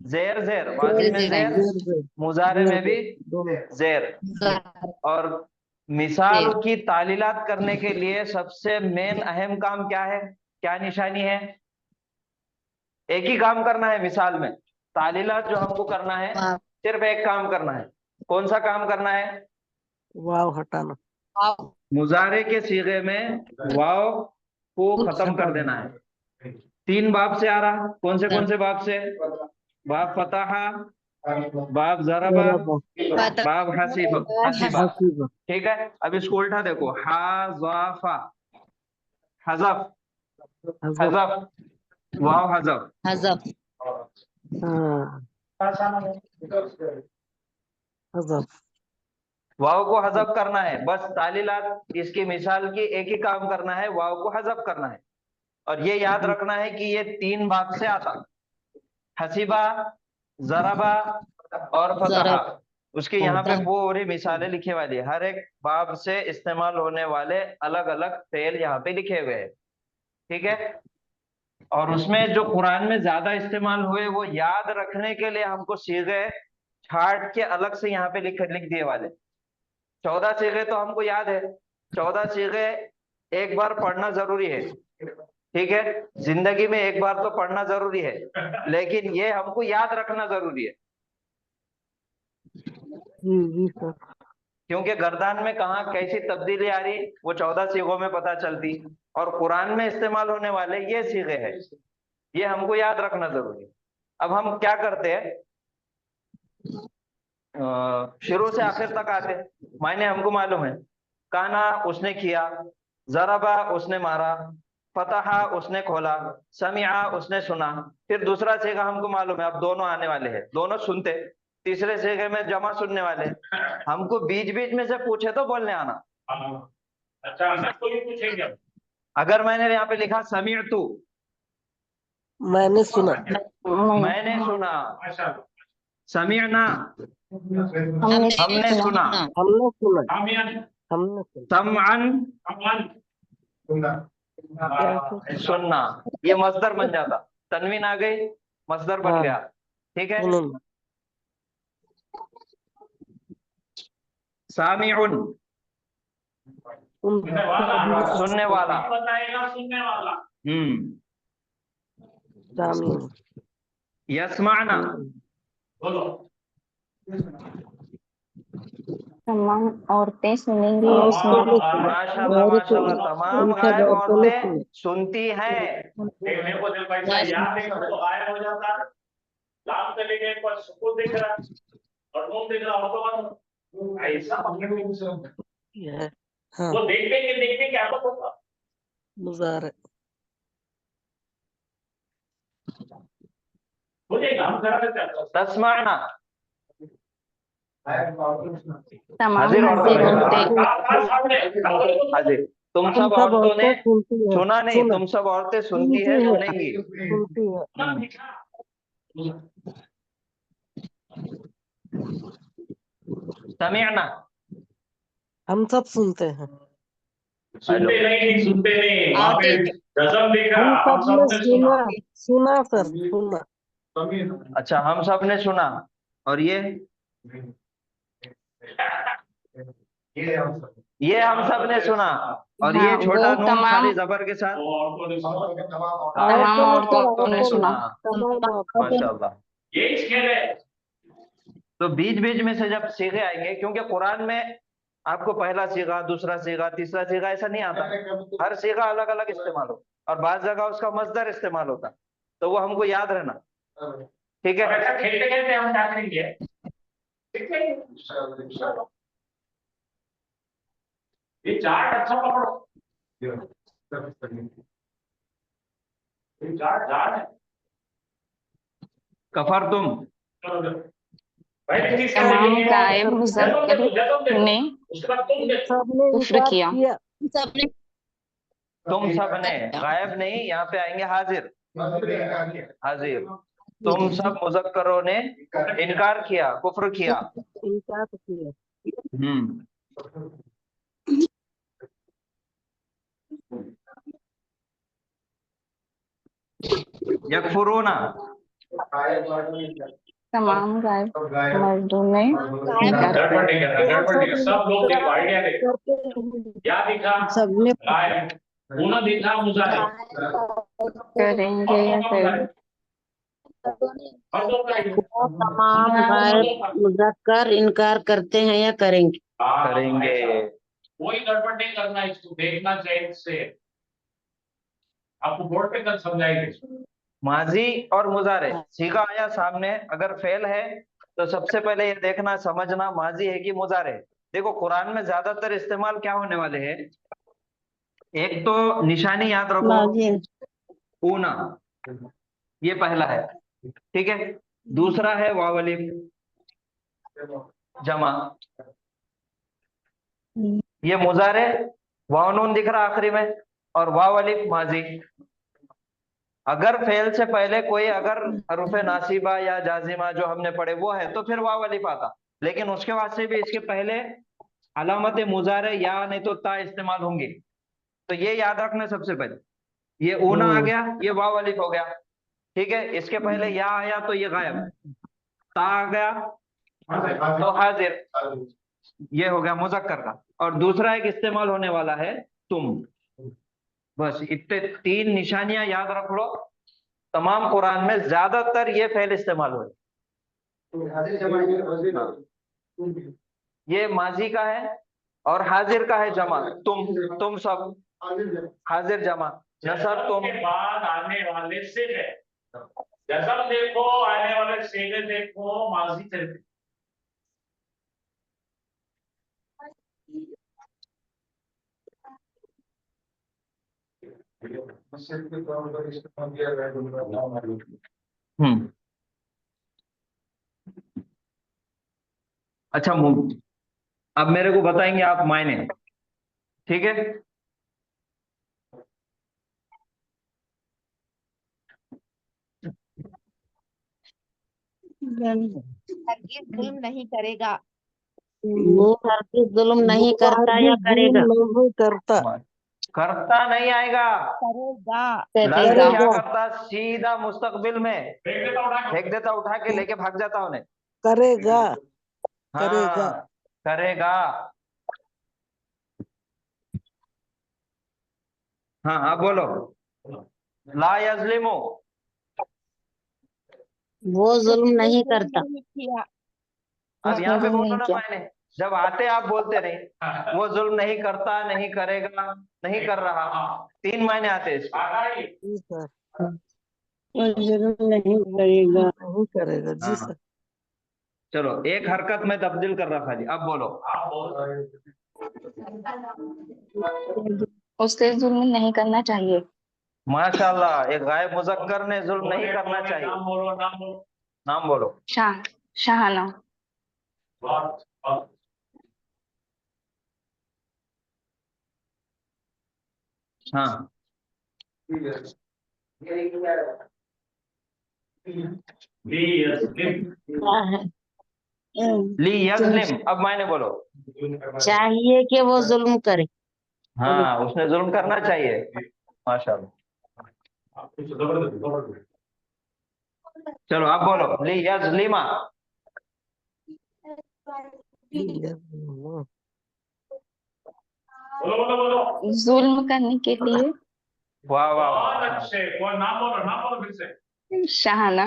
जेर जेर, माजी में जेर, मुजारे में भी जेर। और मिसाल की तालीलात करने के लिए सबसे मेन अहम काम क्या है? क्या निशानी है? एक ही काम करना है मिसाल में। तालीलात जो हमको करना है सिर्फ एक काम करना है। कौन सा काम करना है? वाव हटाना मुजारे के सीगे में वाव को खत्म कर देना है। 3 बाब से आ रहा। कौन से बाब से? बाब फतहा, बाब जरबा, बाब हसीबा। ठीक है, अब इसको उल्टा देखो। हाज़ाफा, हज़फ, हज़फ, वाव हज़फ। हज़फ। हज़फ वाव को हज़फ करना है। बस तालीलात इसकी मिसाल की एक ही काम करना है, वाव को हज़फ करना है। और ये याद रखना है कि ये 3 बाब से आता। हसीबा, जरबा और फतहा। उसके यहाँ पे पूरी मिसालें लिखे वाली है। हर एक बाब से इस्तेमाल होने वाले अलग अलग फेल यहाँ पे लिखे हुए हैं। ठीक है। और उसमें जो कुरान में ज्यादा इस्तेमाल हुए वो याद रखने के लिए हमको सीगे छाट के अलग से यहाँ पे लिख दिए वाले। 14 सीगे तो हमको याद है। 14 सीगे एक बार पढ़ना जरूरी है। ठीक है, जिंदगी में एक बार तो पढ़ना जरूरी है, लेकिन ये हमको याद रखना जरूरी है। जी सर। क्योंकि गर्दान में कहाँ कैसी तब्दीली आ रही वो 14 सीगों में पता चलती। और कुरान में इस्तेमाल होने वाले ये सीगे हैं, ये हमको याद रखना जरूरी है। अब हम क्या करते हैं, शुरू से आखिर तक आते। मायने हमको मालूम है। काना उसने किया, जराबा उसने मारा, फतहा उसने खोला, समिया उसने सुना। फिर दूसरा सीगा हमको मालूम है, अब दोनों आने वाले हैं, दोनों सुनते। तीसरे सीगे में जमा सुनने वाले। हमको बीच बीच में से पूछे तो बोलने आना। अच्छा, हमको भी पूछेंगे। अगर मैंने यहाँ पे लिखा समीअतु, मैंने सुना। मैंने सुना। समीअना, हमने सुना। हमने सुना। हमने सुना। समअन, सुनना। ये मसदर बन जाता। तनवीन आ गई, मसदर बन गया। ठीक है। सामिउन, सुनने वाला। यस्माना, तमाम औरतें सुनेंगी। माशाल्लाह माशाल्लाह, तमाम गायब औरतें सुनती हैं। गायब हो जाता, लाम चले गए पर सुकून दिख रहा और नून दिख रहा हो, ऐसा वो देखते क्या होगा। मुजारे तस्माना, तमाम हाजिर हाजिर औरतें। हाजिर। तुम सब औरतों ने सुना नहीं, तुम सब औरतें सुनती है, सुनेंगी। सुनती है। समीअना। हम सब सुनते हैं। सुनते नहीं वहां और पे टीचर रसम लिख रहा हम हम सबने सबने सुना। सुना सर, सुना। अच्छा, हम सब ने सुना। और ये हम सब ने सुना। और ये हाँ, छोटा वो नून तमाम खाली जबर के साथ। वो औरतों ने सुना। तमाम औरतों ने सुना। माशाल्लाह। यही खेल है। तो बीच बीच में से जब सीगे आएंगे, क्योंकि कुरान में आपको पहला सीगा, दूसरा सीगा, तीसरा सीगा ऐसा नहीं आता। हर सीगा अलग अलग इस्तेमाल हो, और बात जगह उसका मजदर इस्तेमाल होता। तो वो हमको याद रहना, ठीक है। अच्छा, खेलते खेलते हम क्या करेंगे, ठीक है, ये चार्ट अच्छा पकड़ो, ये चार्ट है। कफर तुम। भाई तुम इसका तमाम देखिए, गायब जज़म मुज़क्कर देखो, ने उसके बाद तुम देखो। सबने कुफ्र इनकार किया। किया। सबने तुम सब ने, गायब नहीं, यहाँ पे आएंगे हाजिर। हाजिर। तुम सब मुजक्करों ने इनकार किया, कुफ्र किया। इनकार किया। यकफुरूना। तमाम गायब मर्दों ने इनकार किया। गड़बड़ नहीं करना, गड़बड़ नहीं करना। सब लोग देखो, आइडिया देखो, करते हैं। क्या दिखा, सबने गायब, होना दिखा, मुजाहिद, करेंगे या करेंगे। हम लोग का वो तमाम गायब मुजक्कर इनकार करते हैं या करेंगे। करेंगे। कोई गड़बड़ नहीं करना, इसको देखना चाहिए से। आपको बोर्ड पे कल समझाएंगे। माजी और मुजारे सीगा आया सामने, अगर फेल है तो सबसे पहले ये देखना समझना माजी है कि मुजारे। देखो कुरान में ज्यादातर इस्तेमाल क्या होने वाले हैं, एक तो निशानी याद रखो, ऊना, ये पहला है, ठीक है। दूसरा है वाव अलिफ जमा, ये मुजारे, वाव नून दिख रहा आखिरी में, और वाव अलिफ माजी। अगर फेल से पहले कोई अगर हरुफे नासिबा या जाजिमा जो हमने पढ़े वो है तो फिर वाव अलिफ आता, लेकिन उसके वास्ते भी इसके पहले अलामत मुजारे या नहीं तो ता इस्तेमाल होंगे। तो ये याद रखना सबसे पहले, ये ऊना आ गया, ये वाव अलिफ हो गया, ठीक है। इसके पहले या आया तो ये गायब, ता आ गया तो हाजिर, ये हो गया मुजक्कर का। और दूसरा एक इस्तेमाल होने वाला है तुम। बस इतने तीन निशानियां याद रख लो, तमाम कुरान में ज्यादातर ये फेल इस्तेमाल हुए। ये माजी का है और हाजिर का है जमा, तुम सब, हाजिर जमा, नसर तुम। के बाद आने वाले से है, जज़म देखो, आने वाले सेगे देखो, माजी से देखो। हम्म। अच्छा, अब मेरे को बताएंगे आप मायने, ठीक है। हरगिज जुल्म नहीं करेगा। वो हरगिज जुल्म नहीं करता या करेगा। नहीं करता। करता नहीं आएगा, करेगा। लफ्ज करेगा। क्या करता, सीधा मुस्तकबिल में फेंक देता उठा के। फेंक देता, उठा के लेके भाग जाता उन्हें। करेगा। करेगा। हाँ, करेगा। हाँ, आप बोलो। ला यजलिमु, वो जुल्म नहीं करता। नहीं किया। अब यहाँ पे जुल्म बोलो नहीं ना किया। मायने, जब आते आप बोलते नहीं, वो जुल्म नहीं करता, नहीं करेगा, नहीं कर रहा, तीन मायने आते हैं इसके। जी सर। वो जुल्म नहीं करेगा। नहीं करेगा, जी हाँ, सर। चलो एक हरकत में तब्दील कर रहा खाली, अब बोलो। उससे जुल्म नहीं करना चाहिए। माशाल्लाह, एक गायब मुजक्कर ने जुल्म नहीं करना चाहिए। नाम बोलो, नाम बोलो। नाम बोलो। शाहाना। हाँ, क्या है? ली यस्लिम, अब मायने बोलो। चाहिए कि वो जुल्म करे। हाँ, उसने जुल्म करना चाहिए। माशाल्लाह। चलो आप बोलो, ली यस्लिमा। जुल्म करने के लिए। वाह वाह वाह। शहाना।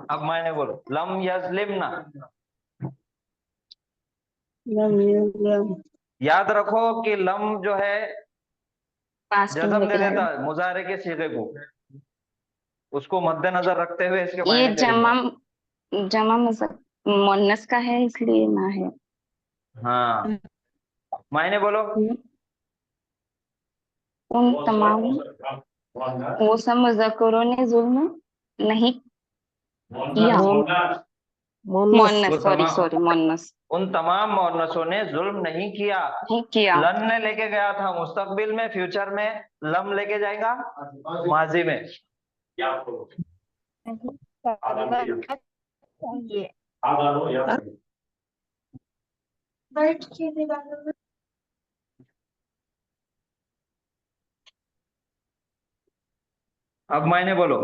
अब मायने बोलो, लम यस्लिमना। याद रखो कि लम जो है पास्ट में जज्म दे लेके देता आए। है मुजारे के सीगे को, उसको मद्देनजर रखते हुए इसके ये मायने करेंगे। जमा मुन्नस का है इसलिए ना है। हाँ, मायने बोलो। उन तमाम वो सब मुज़क्करों ने जुल्म नहीं किया। मुन्नस, वो सॉरी तमाम सॉरी, मुन्नस उन तमाम मुअन्नसों ने जुल्म नहीं किया। नहीं किया। लन ने लेके गया था मुस्तकबिल में, फ्यूचर में लम लेके जाएगा माजी में। चाहिए। अब मायने बोलो।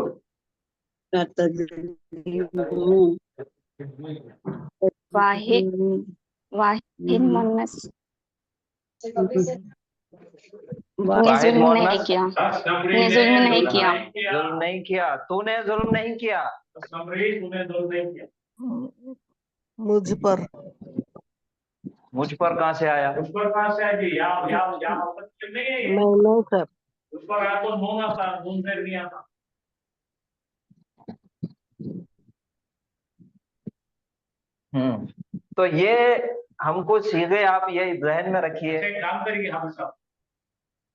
वाहिद वाहिद मुन्नस ने वाहिद जुल्म नहीं मुअन्नस किया। ने जुल्म नहीं किया। जुल्म नहीं किया, तूने जुल्म नहीं किया। मुझ पर। मुझ पर कहाँ से आया? नहीं सर। तो ये हमको सीधे आप ये जहन में रखिए। काम करिए हम सब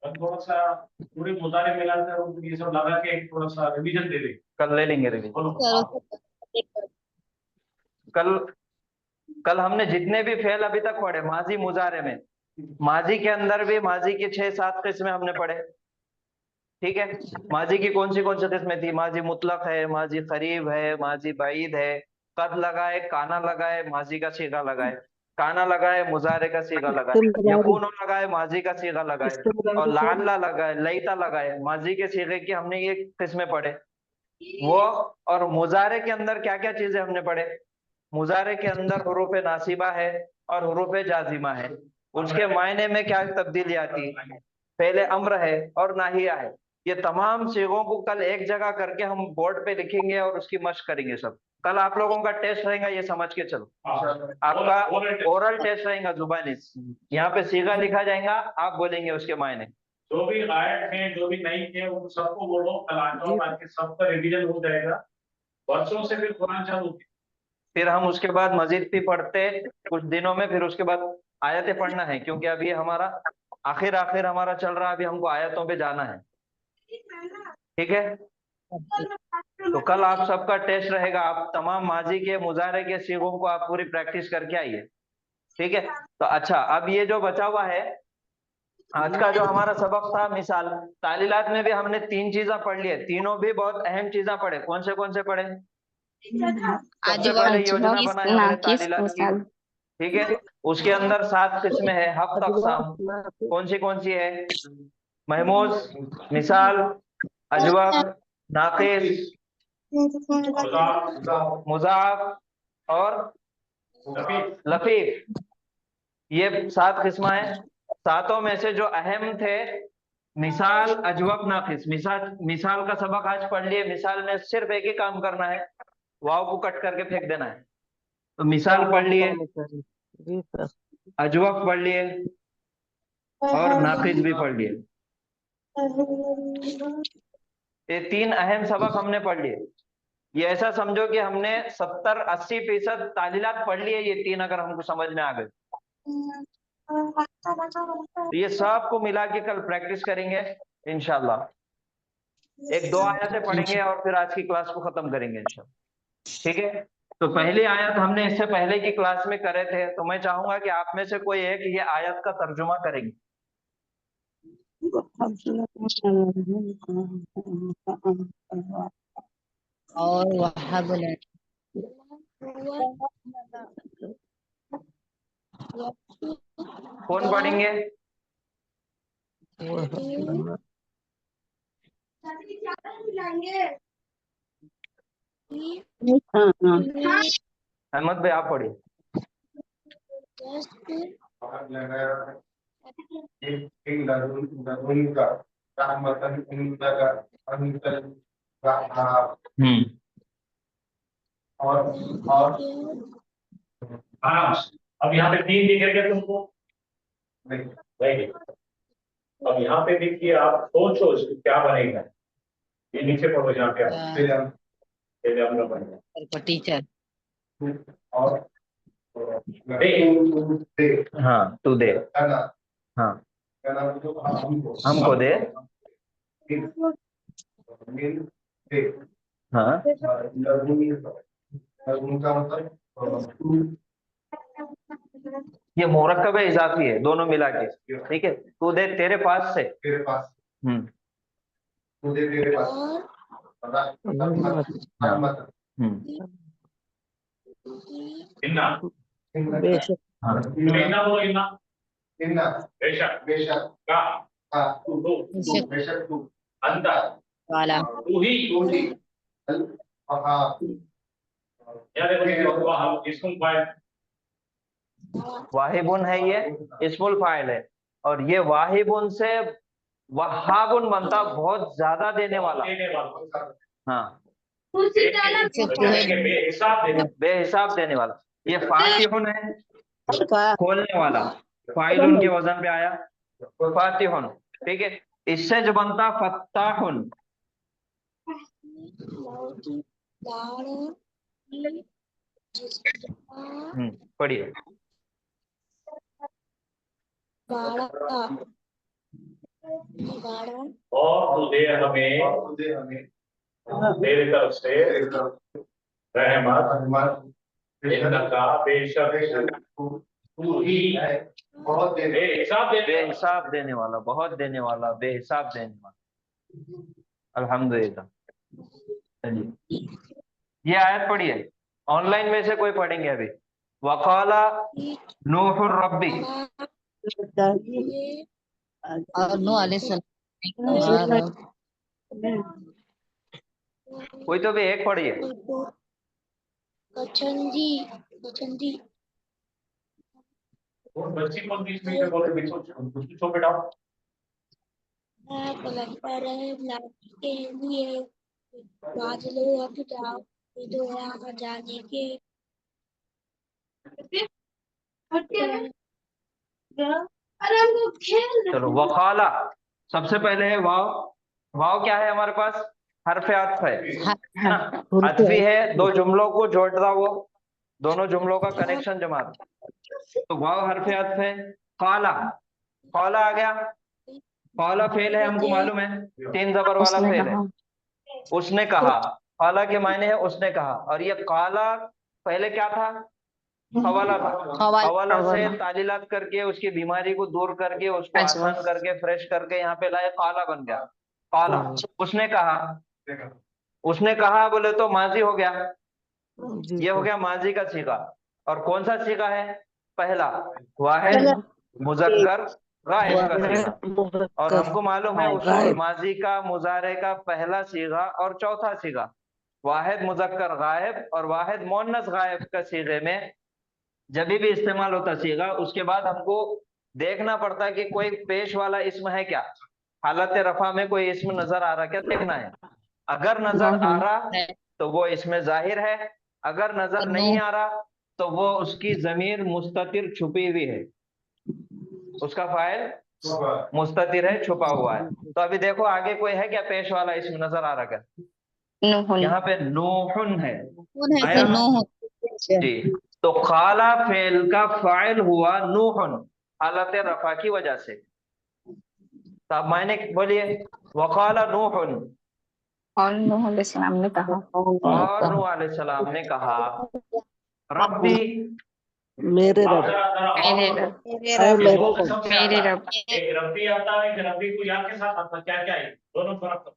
थोड़ा सा पूरे मुजारे मिलाकर और ये सब लगा के एक थोड़ा सा रिवीजन दे देंगे। कल ले लेंगे रिवीजन। कल कल हमने जितने भी फेल अभी तक पढ़े माजी मुजारे में, माजी के अंदर भी माजी की 6-7 किस्में हमने पढ़े। ठीक है, माजी की कौन सी किस्में थी? माजी मुतलक है, माजी करीब है, माजी बाईद है, कद लगाए, काना लगाए, माजी का सीगा लगाए, काना लगाए, मुजारे का सीगा लगाए, यकून लगाए, माजी का सीगा लगाए, और लाला लगाए, लईता लगाए, माजी के सीगे की हमने ये किस्में पढ़े। वो और मुजारे के अंदर क्या क्या चीजें हमने पढ़े? मुजारे के अंदर हुरूफ नासिबा है और हुरूफ जाजिमा है, उसके मायने में क्या तब्दीली आती है? पहले अम्र है और नाहिया है। ये तमाम सीगों को कल एक जगह करके हम बोर्ड पे लिखेंगे और उसकी मशक करेंगे सब। कल आप लोगों का टेस्ट रहेगा, ये समझ के चलो। आपका ओरल टेस्ट रहेगा जुबानी, यहाँ पे सीगा लिखा जाएगा, आप बोलेंगे उसके मायने। जो भी गायक हैं, जो भी नहीं थे, उन सबको बोलो कल आ जाओ, ताकि सबका रिवीजन हो जाएगा। बच्चों से फिर कुरान चालू, फिर हम उसके बाद मजीद भी पढ़ते कुछ दिनों में, फिर उसके बाद आयतें पढ़ना है, क्योंकि अभी हमारा आखिर हमारा चल रहा है, अभी हमको आयतों पे जाना है। ठीक है, तो कल आप सबका टेस्ट रहेगा, आप तमाम माजी के मुजारे के सीगों को आप पूरी प्रैक्टिस करके आइए। ठीक है, तो अच्छा, अब ये जो बचा हुआ है आज का जो हमारा सबक था, मिसाल तालीलात में भी हमने 3 चीजें पढ़ ली है, तीनों भी बहुत अहम चीजें पढ़े। कौन से पढ़े? सबसे पहले योजना नाकिस बनाई हमने नाकिस तालीलात की। मिसाल। ठीक है, उसके अंदर 7 किस्में है, हफ्त अक़साम। कौन सी है? महमूज, मिसाल, अजवब, नाकिस, मुजाफ और लफीफ। ये 7 किस्में हैं। सातों में से जो अहम थे, मिसाल, अजवब, नाकिस। मिसाल का सबक आज पढ़ लिए। मिसाल में सिर्फ एक ही काम करना है, वाव को कट करके फेंक देना है। तो मिसाल पढ़ लिए, जी सर। अजवब पढ़ लिए और नाकिस भी पढ़ लिए। ये 3 अहम सबक हमने पढ़ लिए। ये ऐसा समझो कि हमने 70-80% तालीलात पढ़ लिए, ये 3 अगर हमको समझ में आ गए। तो ये सबको मिला के कल प्रैक्टिस करेंगे इंशाल्लाह। एक दो आयतें पढ़ेंगे और फिर आज की क्लास को खत्म करेंगे इंशाल्लाह। ठीक है, तो पहली आयत हमने इससे पहले की क्लास में करे थे, तो मैं चाहूंगा कि आप में से कोई एक ये आयत का तर्जुमा करेंगे। और वहाब कौन पढ़ेंगे? अहमद भाई आप पढ़िए। हाँ, अब यहाँ पे 3 दिख गए तुमको? नहीं। अब यहाँ पे देखिए, आप सोचो इसको क्या बनेगा। ये नीचे पढ़ो यहाँ पे आप। टीचर और हाँ तू दे, हाँ हमको दे, हाँ ये मुरक्कब है, इजाफी है, दोनों मिला के। ठीक है, तू दे तेरे पास से। तू दे तेरे पास। बेशक इन्ना बोलो, इन्ना बेशक का बेशक तू अंदर वाला तू ही यार देखो इसको वाहिबुन है, ये इस्मुल फाइल है, और ये वाहिबुन से वहाबुन बनता, बहुत ज्यादा देने वाला। हाँ बेहिसाब देने वाला। ये फातिहुन है, खोलने वाला, फाइलुन के वजन पे आया फातिहुन। ठीक है, इससे जो बनता फत्ताहुन। पढ़िए। और तू दे हमें तेरे तरफ से रहमत, इन्नका बेशक तू ही बहुत बेहिसाब देने वाला, बहुत देने वाला, बेहिसाब देने वाला। अल्हम्दुलिल्लाह। चलिए ये आयत पढ़िए, ऑनलाइन में से कोई पढ़ेंगे अभी। वकाला नूहुर रब्बी, और नूह अलैहिस्सलाम कोई तो भी एक पढ़िए। बच्ची कौन बीच में बोले बीचो बेटा। चलो वकाला, सबसे पहले है वाव। वाव क्या है हमारे पास? हरफ अत्फ है ना, अत्फी है, दो जुमलों को जोड़ रहा, वो दोनों जुमलों का कनेक्शन जमा। तो वाव हरफ अत्फ है। काला, काला आ गया। काला फेल है, हमको मालूम है, 3 जबर वाला फेल है। उसने कहा, काला के मायने है उसने कहा, और ये काला पहले क्या था? हवाला था। हवाला से तालीलात करके उसकी बीमारी को दूर करके उसको आसान करके फ्रेश करके यहाँ पे लाए, काला बन गया। काला उसने कहा, उसने कहा बोले तो माजी हो गया, ये हो गया माजी का सीगा। और कौन सा सीगा है? पहला वाहिद मुजक्कर गायब का सीगा। और हमको मालूम है उसूल माजी का, मुजारे का पहला सीगा और चौथा सीगा वाहिद मुजक्कर गायब और वाहिद मुअन्नस गायब का सीगे में जब भी इस्तेमाल होता सीगा, उसके बाद हमको देखना पड़ता कि कोई पेश वाला इसम है क्या, हालत रफा में कोई इसम नजर आ रहा क्या, देखना है। अगर नजर आ रहा तो वो इसमें जाहिर है, अगर नजर नहीं आ रहा तो वो उसकी जमीर मुस्ततिर छुपी हुई है, उसका फाइल मुस्ततिर है, छुपा हुआ है। तो अभी देखो आगे कोई है क्या पेश वाला इसम नजर आ रहा क्या? यहाँ पे नूहुन है जी। तो काला फेल का फाइल हुआ नूहुन, हालत रफा की वजह से। तो अब मायने बोलिए, वकाला नूहुन, और नूह अलैहिस्सलाम ने कहा और नूह अलैहिस्सलाम ने कहा रब्बी मेरे रब मेरे रब ऐ मेरे रब मेरे रब एक रब्बी आता है, एक रब्बी को या के साथ आता है, क्या क्या है दोनों फर्क।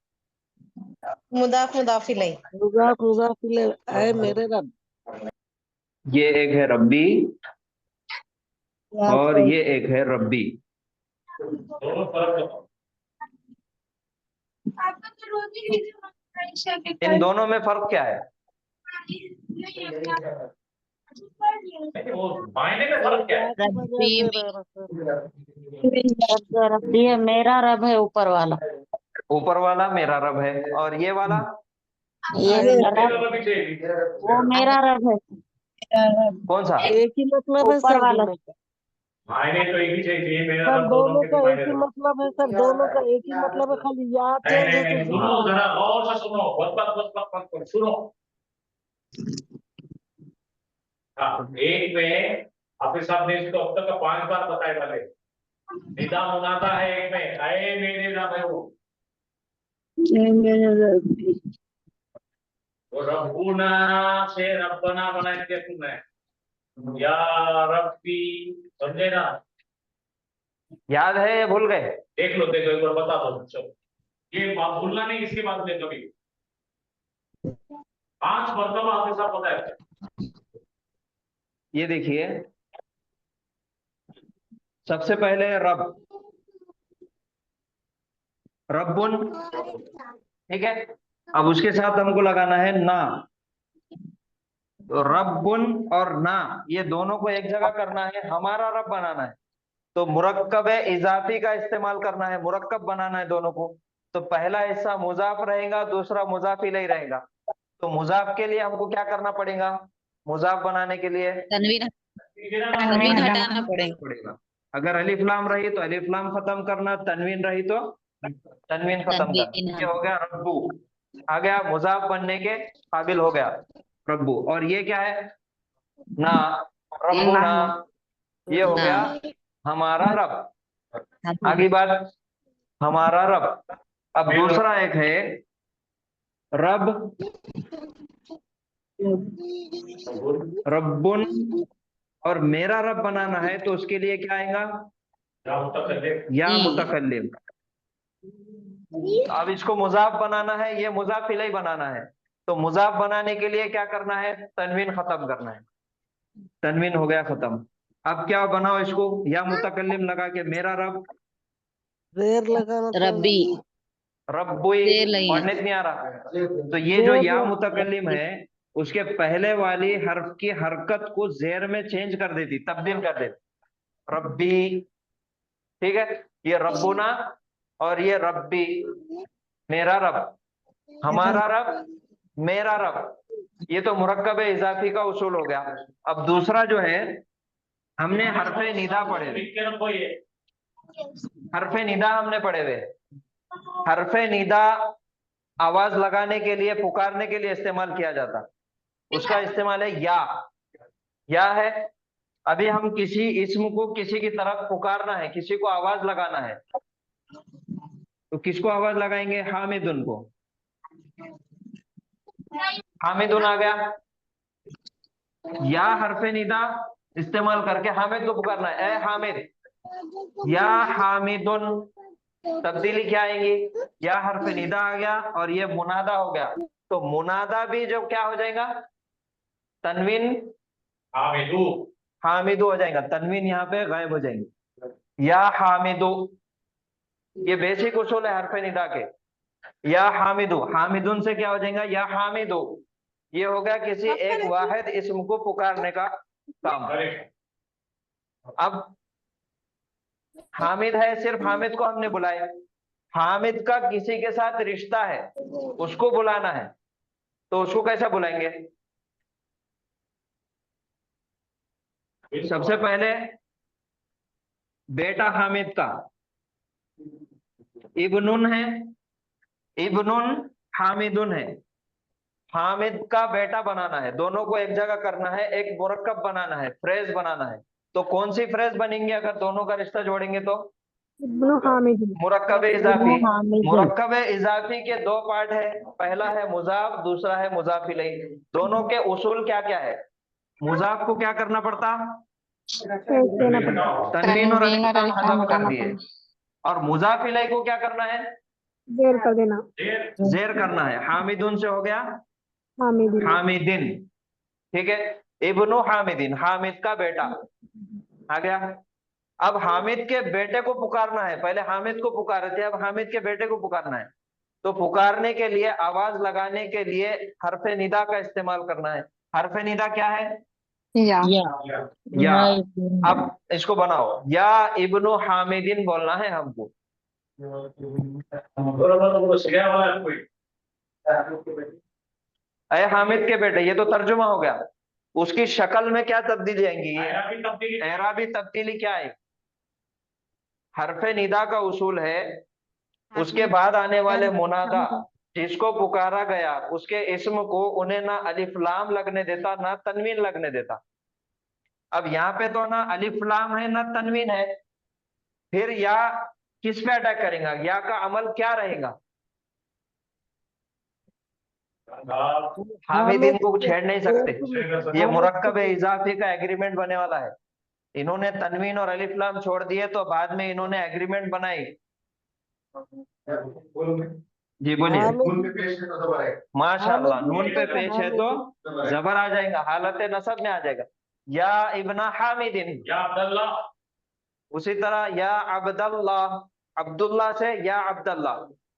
मुदाफ मुदाफ इलैह। मुजाफ मुजाफ इलैह ऐ मेरे रब। ये एक है रब्बी और ये एक है रब्बी। दोनों फर्क। इन दोनों में फर्क क्या है? वो मायने में फर्क क्या है? रब्बी रब्बी रब्बी है, मेरा रब है ऊपर वाला। ऊपर वाला मेरा रब है और ये वाला ये रब भी चाहिए। वो मेरा रब है, कौन सा? एक ही मतलब है ऊपर सर वाला। दोनों का। मायने तो एक ही चाहिए, मेरा सर रब दोनों के का मायने एक ही दो। मतलब है सर, दोनों का एक ही मतलब है, खाली याद नहीं चेंज नहीं है नहीं, तो सुनो जरा गौर से सुनो, बस सुनो। हाँ, एक में हाफिज साहब ने इसको अब तक 5 बार बताए वाले निदा मुनादा है, एक में आए मेरे रब है वो रब्बुना से रब्बना बना के सुना है, या रब्बी, समझे ना? याद है या भूल गए? देख लो एक बार बता दो। चलो ये बात भूलना नहीं, इसके बाद में कभी 5 मरतबा आपके साथ बताया। ये देखिए, सबसे पहले रब, रब्बुन, ठीक है। अब उसके साथ हमको लगाना है ना, तो रब्बुन और ना ये दोनों को एक जगह करना है, हमारा रब बनाना है। तो मुरक्कब इजाफी का इस्तेमाल करना है, मुरक्कब बनाना है दोनों को। तो पहला हिस्सा मुजाफ रहेगा, दूसरा मुजाफ इलैह रहेगा। तो मुजाफ के लिए हमको क्या करना पड़ेगा? मुजाफ बनाने के लिए तनवीर तनवीन हटाना पड़ेगा। पड़ेगा। अगर अलिफ लाम रही तो अलिफ लाम खत्म करना, तनवीन रही तो तनवीन खत्म करना। तनवीन ये हो गया रब्बू, आ गया मुजाफ बनने के काबिल हो गया रब्बू। और ये क्या है? ना, रब्बू ना, ये हो गया हमारा रब। आगे बात, हमारा रब। अब दूसरा एक है रब, रब्बुन, और मेरा रब बनाना है तो उसके लिए क्या आएगा? या मुतकल्लिम। अब इसको मुजाफ बनाना है, ये मुजाफ इलैह बनाना है। तो मुजाफ बनाने के लिए क्या करना है? तनवीन खत्म करना है। तनवीन हो गया खत्म। अब क्या बनाओ इसको? या मुतकल्लिम लगा के मेरा रब, रेर लगाना रब्बी रब्बुई, देर नहीं है। पढ़ने नहीं आ रहा। तो ये जो या मुतकल्लिम है उसके पहले वाली हर्फ की हरकत को जेर में चेंज कर देती, तब्दील कर देती, रब्बी, ठीक है। ये रब्बुना और ये रब्बी, मेरा रब, हमारा रब, मेरा रब। ये तो मुरक्कब इजाफी का उसूल हो गया। अब दूसरा जो है, हमने हरफे निदा पढ़े हुए, हरफे निदा हमने पढ़े हुए। हरफे निदा आवाज लगाने के लिए, पुकारने के लिए इस्तेमाल किया जाता, उसका इस्तेमाल है या है। अभी हम किसी इस्म को किसी की तरफ पुकारना है, किसी को आवाज लगाना है, तो किसको आवाज लगाएंगे? हामिदुन को। हामिदुन आ गया, या हरफे निदा इस्तेमाल करके हामिद को पुकारना है, ए हामिद, या हामिदुन। तब्दीली क्या आएंगी? या हरफे निदा आ गया और ये मुनादा हो गया। तो मुनादा भी जो क्या हो जाएगा? तनवीन हामिदू, हामिदू हो जाएगा, तनवीन यहाँ पे गायब हो जाएंगे। या हामिदू, ये बेसिक उसूल है हरफे निदा के। या हामिदू, हामिदुन से क्या हो जाएगा? या हामिदू। ये हो गया किसी एक वाहिद इस्म को पुकारने का काम। अब हामिद है, सिर्फ हामिद को हमने बुलाया, हामिद का किसी के साथ रिश्ता है, उसको बुलाना है, तो उसको कैसे बुलाएंगे? सबसे पहले बेटा हामिद का इब्नुन है, इब्नुन हामिदुन है, हामिद का बेटा बनाना है, दोनों को एक जगह करना है, एक मुरक्कब बनाना है, फ्रेज बनाना है। तो कौन सी फ्रेज बनेंगी अगर दोनों का रिश्ता जोड़ेंगे? तो इब्नु हामिद। मुरक्कब इजाफी। हामिद। मुरक्कब इजाफी के दो पार्ट है, पहला है मुजाफ, दूसरा है मुजाफ इलैह। दोनों के उसूल क्या क्या है? मुजाफ को क्या करना पड़ता? पेश देना पड़ता। तनवीन और तनवीन और अलिफ अलिफ लाम हजफ कर हटाना दिए। पड़ता। और मुजाफ इलैह को क्या करना है? देर कर देना। जेर करना है। हामिदुन से हो गया हामिद। हामिदिन, ठीक है। इब्नु हामिदिन, हामिद का बेटा आ गया। अब हामिद के बेटे को पुकारना है, पहले हामिद को पुकारे थे, अब हामिद के बेटे को पुकारना है। तो पुकारने के लिए, आवाज लगाने के लिए हरफे निदा का इस्तेमाल करना है। हरफे निदा क्या है? या। या। अब इसको बनाओ, या इब्नु हामिदिन बोलना है हमको। अरे हामिद के बेटे, ये तो तर्जुमा हो गया। उसकी शक्ल में क्या तब्दीली आएंगी? एराबी तब्दीली क्या है? हरफे निदा का उसूल है, उसके बाद आने वाले मुनादा जिसको पुकारा गया उसके इस्म को उन्हें ना अलिफ लाम लगने देता ना तनवीन लगने देता। अब यहाँ पे तो ना अलिफ लाम है ना तनवीन है, फिर या किस पे अटैक करेगा? या का अमल क्या रहेगा? हामिदीन को छेड़ नहीं सकते। ये मुरक्कब इजाफी का एग्रीमेंट बनने वाला है। इन्होंने तनवीन और अलिफ लाम छोड़ दिए तो बाद में इन्होंने एग्रीमेंट बनाई। जी बोलिए। माशाअल्लाह, नून पे पेश है तो जबर आ जाएगा, हालत नसब में आ जाएगा। या इब्ना हामिदिन, या अब्दुल्ला। उसी तरह या अब्दुल्ला, अब्दुल्ला से या अब्दुल्ला,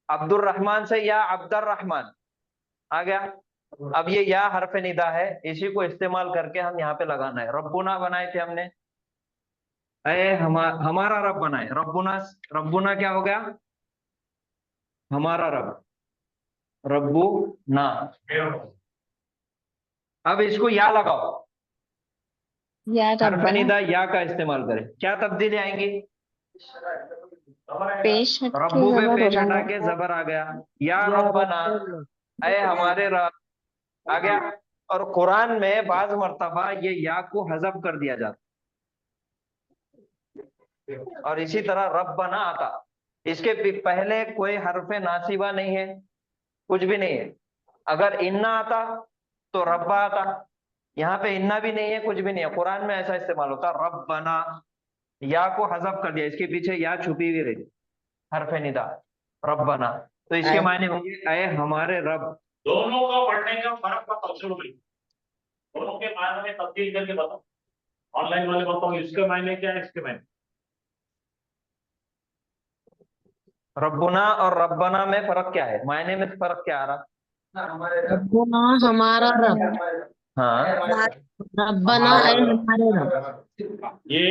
अब्दुर रहमान से या अब्दुर रहमान आ गया। अब ये या हरफ निदा है, इसी को इस्तेमाल करके हम यहाँ पे लगाना है। रब्बुना बनाए थे हमने, हमारा रब बनाए। रब्बुना, रब्बुना क्या हो गया? हमारा रब, रब्बू ना। अब इसको या लगाओ, या हरफ निदा या का इस्तेमाल करें, क्या तब्दीली आएंगी? पेश रब्बू पे पेश हटा के जबर आ गया। या रब्बना, अय हमारे रब आ गया। और कुरान में बाज मर्तबा ये या को हजफ कर दिया जाता, और इसी तरह रब्बना आता। इसके पहले कोई हरफे नासिबा नहीं है, कुछ भी नहीं है। अगर इन्ना आता तो रब्बा आता, यहाँ पे इन्ना भी नहीं है, कुछ भी नहीं है। कुरान में ऐसा इस्तेमाल होता, रब्बना, या को हजफ कर दिया, इसके पीछे या छुपी हुई रही, हरफे निदा रब्बना। तो इसके मायने होंगे अय हमारे रब। दोनों का पढ़ने का फर्क बताओ, दोनों के मायने में तब्दील करके बताओ। ऑनलाइन वाले बताओ इसके मायने क्या है, इसके मायने। रब्बुना और रब्बना में फर्क क्या है? मायने में फर्क क्या आ रहा? रब्बुना हमारा रब, हाँ, रब्बना ऐ हमारे रब। ये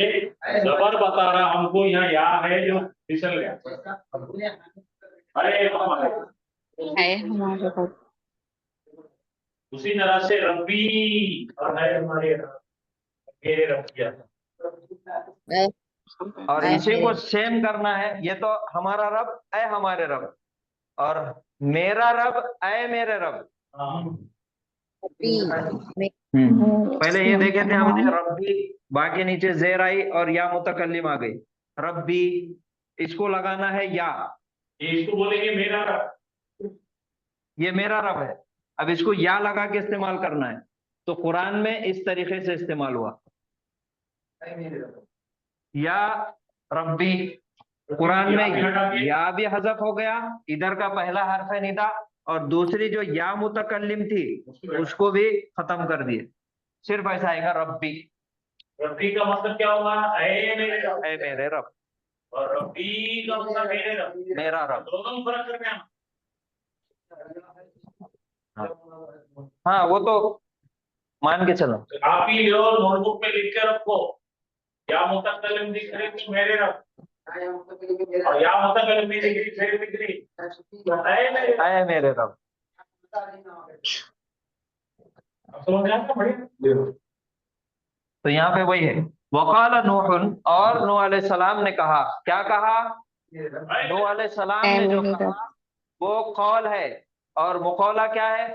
जबर बता रहा हमको, यहाँ या है जो फिसल गया। अरे हमारे रब। उसी तरह से रब्बी और है हमारे रब, मेरे रब किया। और इसी को सेम करना है। ये तो हमारा रब ऐ हमारे रब, और मेरा रब ऐ मेरे रब। पहले ये देखे थे हमने, रब्बी, बाकी नीचे जेर आई और या मुतकल्लिम आ गई। रब्बी, इसको लगाना है या, इसको बोलेंगे मेरा रब, ये मेरा रब है। अब इसको या लगा के इस्तेमाल करना है, तो कुरान में इस तरीके से इस्तेमाल हुआ, या रब्बी। कुरान में या भी हजफ हो गया, इधर का पहला हर्फ है निदा, और दूसरी जो या मुतकल्लिम थी उसको भी खत्म कर दिए, सिर्फ ऐसा आएगा रब्बी। रब्बी का मतलब क्या होगा? ऐ मेरे रब, ऐ मेरे रब, और रब्बी का मतलब मेरे रब, मेरा रब। दोनों में फर्क करके आना। हाँ वो तो मान के चलो। आप ही लो, नोटबुक पे लिख के रखो, या मुतकल्लिम दिख रही तो मेरे रब, और या मुतकल्लिम नहीं दिख रही फिर दिख रही ऐ मेरे रब। समझ में आता? बढ़िया। तो यहाँ पे वही है, वकाल नूहुन, और नूह अलैहिस्सलाम ने कहा। क्या कहा? नूह अलैहिस्सलाम ने जो कहा वो कौल है, और मुकौला क्या है?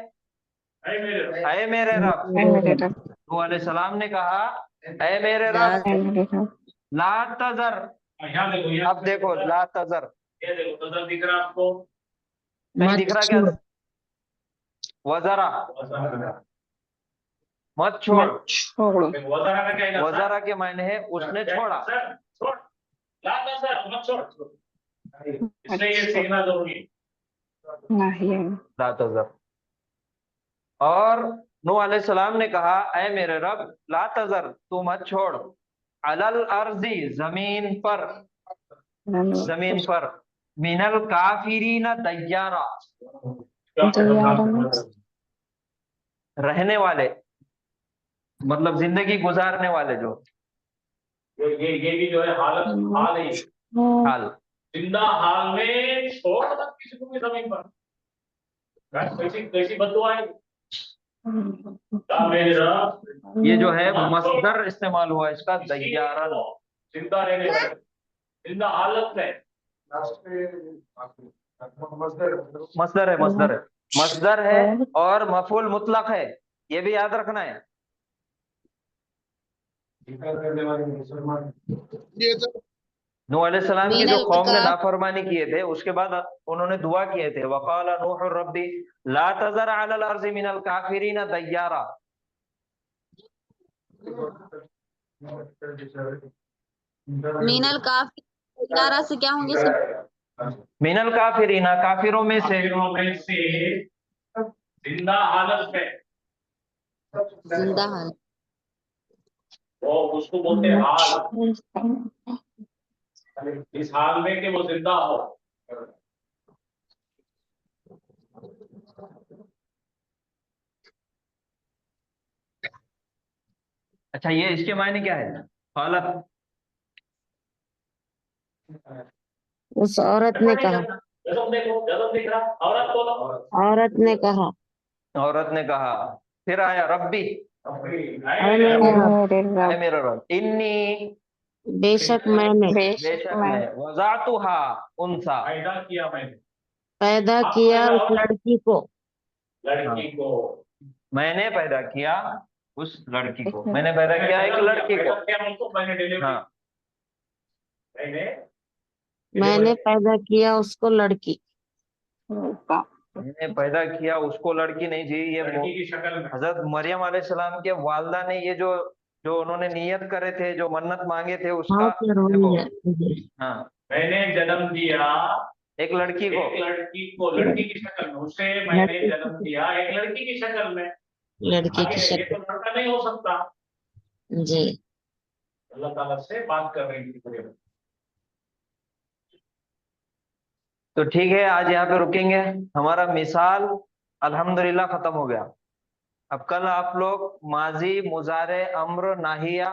ऐ मेरे रब। नूह अलैहिस्सलाम ने कहा ऐ मेरे रब, ला तज़र, यहाँ देखो, यहाँ अब देखो ला तजर, ये देखो नजर दिख रहा है आपको? नहीं मत दिख रहा क्या? छोड़। वजरा, मत छोड़। मत छोड़ो। वजरा का क्या है? वजरा के मायने है उसने छोड़ा। छोड़, ला नजर, मत छोड़, इसलिए ये अच्छा। सीखना जरूरी है। नहीं। ला तजर। और नूह अलैहिस्सलाम ने कहा, ऐ मेरे रब, ला तजर, तू मत छोड़, अलल अर्जी, जमीन पर, जमीन पर, मिनल काफिरीन दय्यारा, रहने वाले, मतलब जिंदगी गुजारने वाले, जो ये भी जो है हालत, हाल है ये। हाल, जिंदा हाल में छोड़ मत किसी को भी जमीन पर। कैसी कैसी बद्दुआ है? या मेरे रब, ये जो है मसदर इस्तेमाल हुआ इसका, दय्यारन। जिंदा रहने वाले, जिंदा हालत में। मसदर है, मसदर है, मसदर है और मफूल मुतलक है, ये भी याद रखना है। नूह अलैहिस्सलाम की जो मीनल कौम ने का नाफरमानी किए थे, उसके बाद उन्होंने दुआ किए थे, वक़ाल नूह रब्बी ला तज़र अलल अर्ज़ि मिनल काफिरीन दय्यारा। मीनल काफी ग्यारह से क्या होंगे सर? मिनल काफिरीना, काफिरों में से, जिंदा हालत में, जिंदा हाल। वो उसको बोलते हैं हाल। इस हाल में कि वो जिंदा हो। अच्छा ये इसके मायने क्या है? हालत। उस औरत ने कहा, जन्म देखो, जन्म दिख रहा, औरत बोलो। औरत ने कहा, औरत ने कहा, फिर आया रब्बी, ऐ मेरे रब, मेरे ऐ रब, मेरा रब, इन्नी, बेशक मैंने बेशक मैं, वज़अतुहा उनसा, पैदा किया मैंने, पैदा आप किया पैदा उस हो, लड़की को, लड़की को। मैंने पैदा किया उस लड़की को, मैंने पैदा किया एक लड़की को। पैदा किया उसको, मैंने डिलीवरी, हाँ, मैंने पैदा किया उसको लड़की। मैंने पैदा किया उसको लड़की नहीं जी, ये लड़की की शक्ल में। हजरत मरियम अलैहिस्सलाम के वालदा ने ये जो जो उन्होंने नियत करे थे, जो मन्नत मांगे थे, उसका हाँ क्या रोई देखो। है मुझे। हाँ, मैंने जन्म दिया एक लड़की को, एक लड़की को, लड़की की शक्ल में, उसे मैंने जन्म दिया एक लड़की की शक्ल में। लड़की आगे की ये शक्ल, तो लड़का नहीं हो सकता। जी। अल्लाह ताला से बात कर रही थी पूरे में। तो ठीक है, आज यहाँ पे रुकेंगे। हमारा मिसाल अल्हम्दुलिल्लाह खत्म हो गया। अब कल आप लोग माजी, मुजारे, अम्र, नाहिया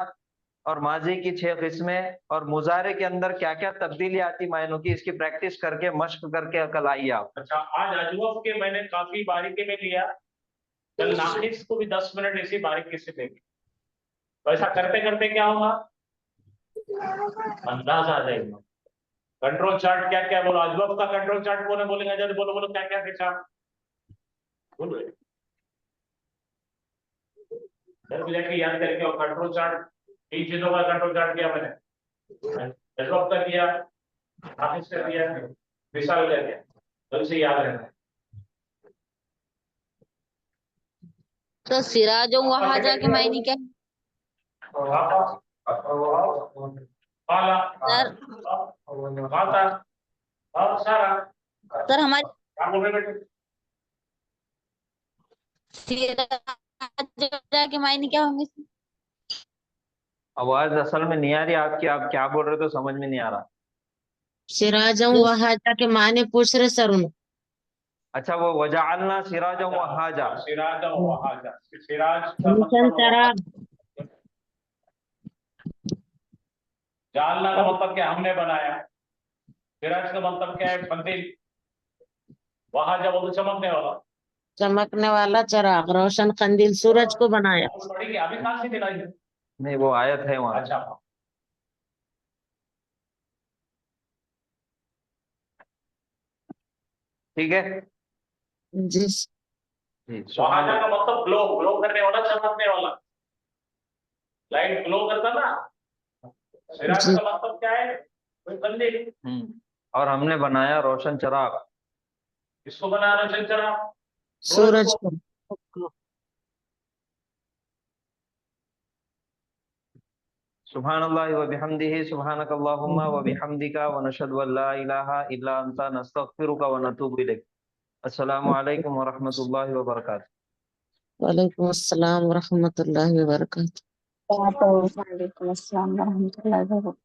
और माजी की 6 किस्में और मुजारे के अंदर क्या क्या तब्दीली आती मायनों की, इसकी प्रैक्टिस करके, मश्क करके कल आइए आप। अच्छा, आज अजवफ के मैंने काफी बारीकी में लिया, कल नाकिस को भी 10 मिनट इसी बारीकी से लेंगे। तो ऐसा करते करते क्या होगा, अंदाज आ जाएगा। कंट्रोल चार्ट क्या क्या बोलो, अजवफ का कंट्रोल चार्ट कौन है बोलेगा, जल्दी बोलो बोलो, क्या क्या देखा बोलो, जल्दी जाके याद करके। और कंट्रोल चार्ट, 3 चीजों का कंट्रोल चार्ट किया मैंने, अजवफ का किया, नाकिस का किया, मिसाल का किया, जल्दी से याद रहना है। तो सिराज वहां जाके मायने क्या है? सर सर हमारे सिराज जाके मायने क्या होंगे? आवाज असल में नहीं आ रही आपकी, आप क्या बोल रहे हो तो समझ में नहीं आ रहा। सिराजों जो वहां जाके माने पूछ रहे सर उन। अच्छा, वो वजअलना सिराजम वहाजा, सिराज वहाजा, सिराज का रोशन मतलब चराग, जानना का मतलब क्या, हमने बनाया। सिराज का मतलब क्या है, मंदिर। वहाजा वो तो चमकने वाला। चमकने वाला चराग, रोशन कंदील, सूरज को बनाया। पढ़ेंगे अभी, कहाँ से दिलाई है? नहीं वो आयत है वहां। अच्छा, ठीक है जी। जी। वहाजा का मतलब ग्लो, ग्लो करने वाला, चमकने वाला, लाइट ग्लो करता ना। सिराज जी। का मतलब क्या है, और हमने बनाया रोशन चिराग। किसको बनाया रोशन चिराग? सूरज को। सुभानअल्लाह व बिहम्दिही सुभानकल्लाहुम्मा व बिहम्दिका व नशहदु अल्ला इलाहा इल्ला अंता नस्तगफिरुका व नतूबु इलैक। अस्सलामु अलैकुम व रहमतुल्लाहि व बरकातुहू। वालेकुम अस्सलाम व रहमतुल्लाहि व बरकातहू। वालेकुम अस्सलाम व रहमतुल्लाहि व बरकातहू।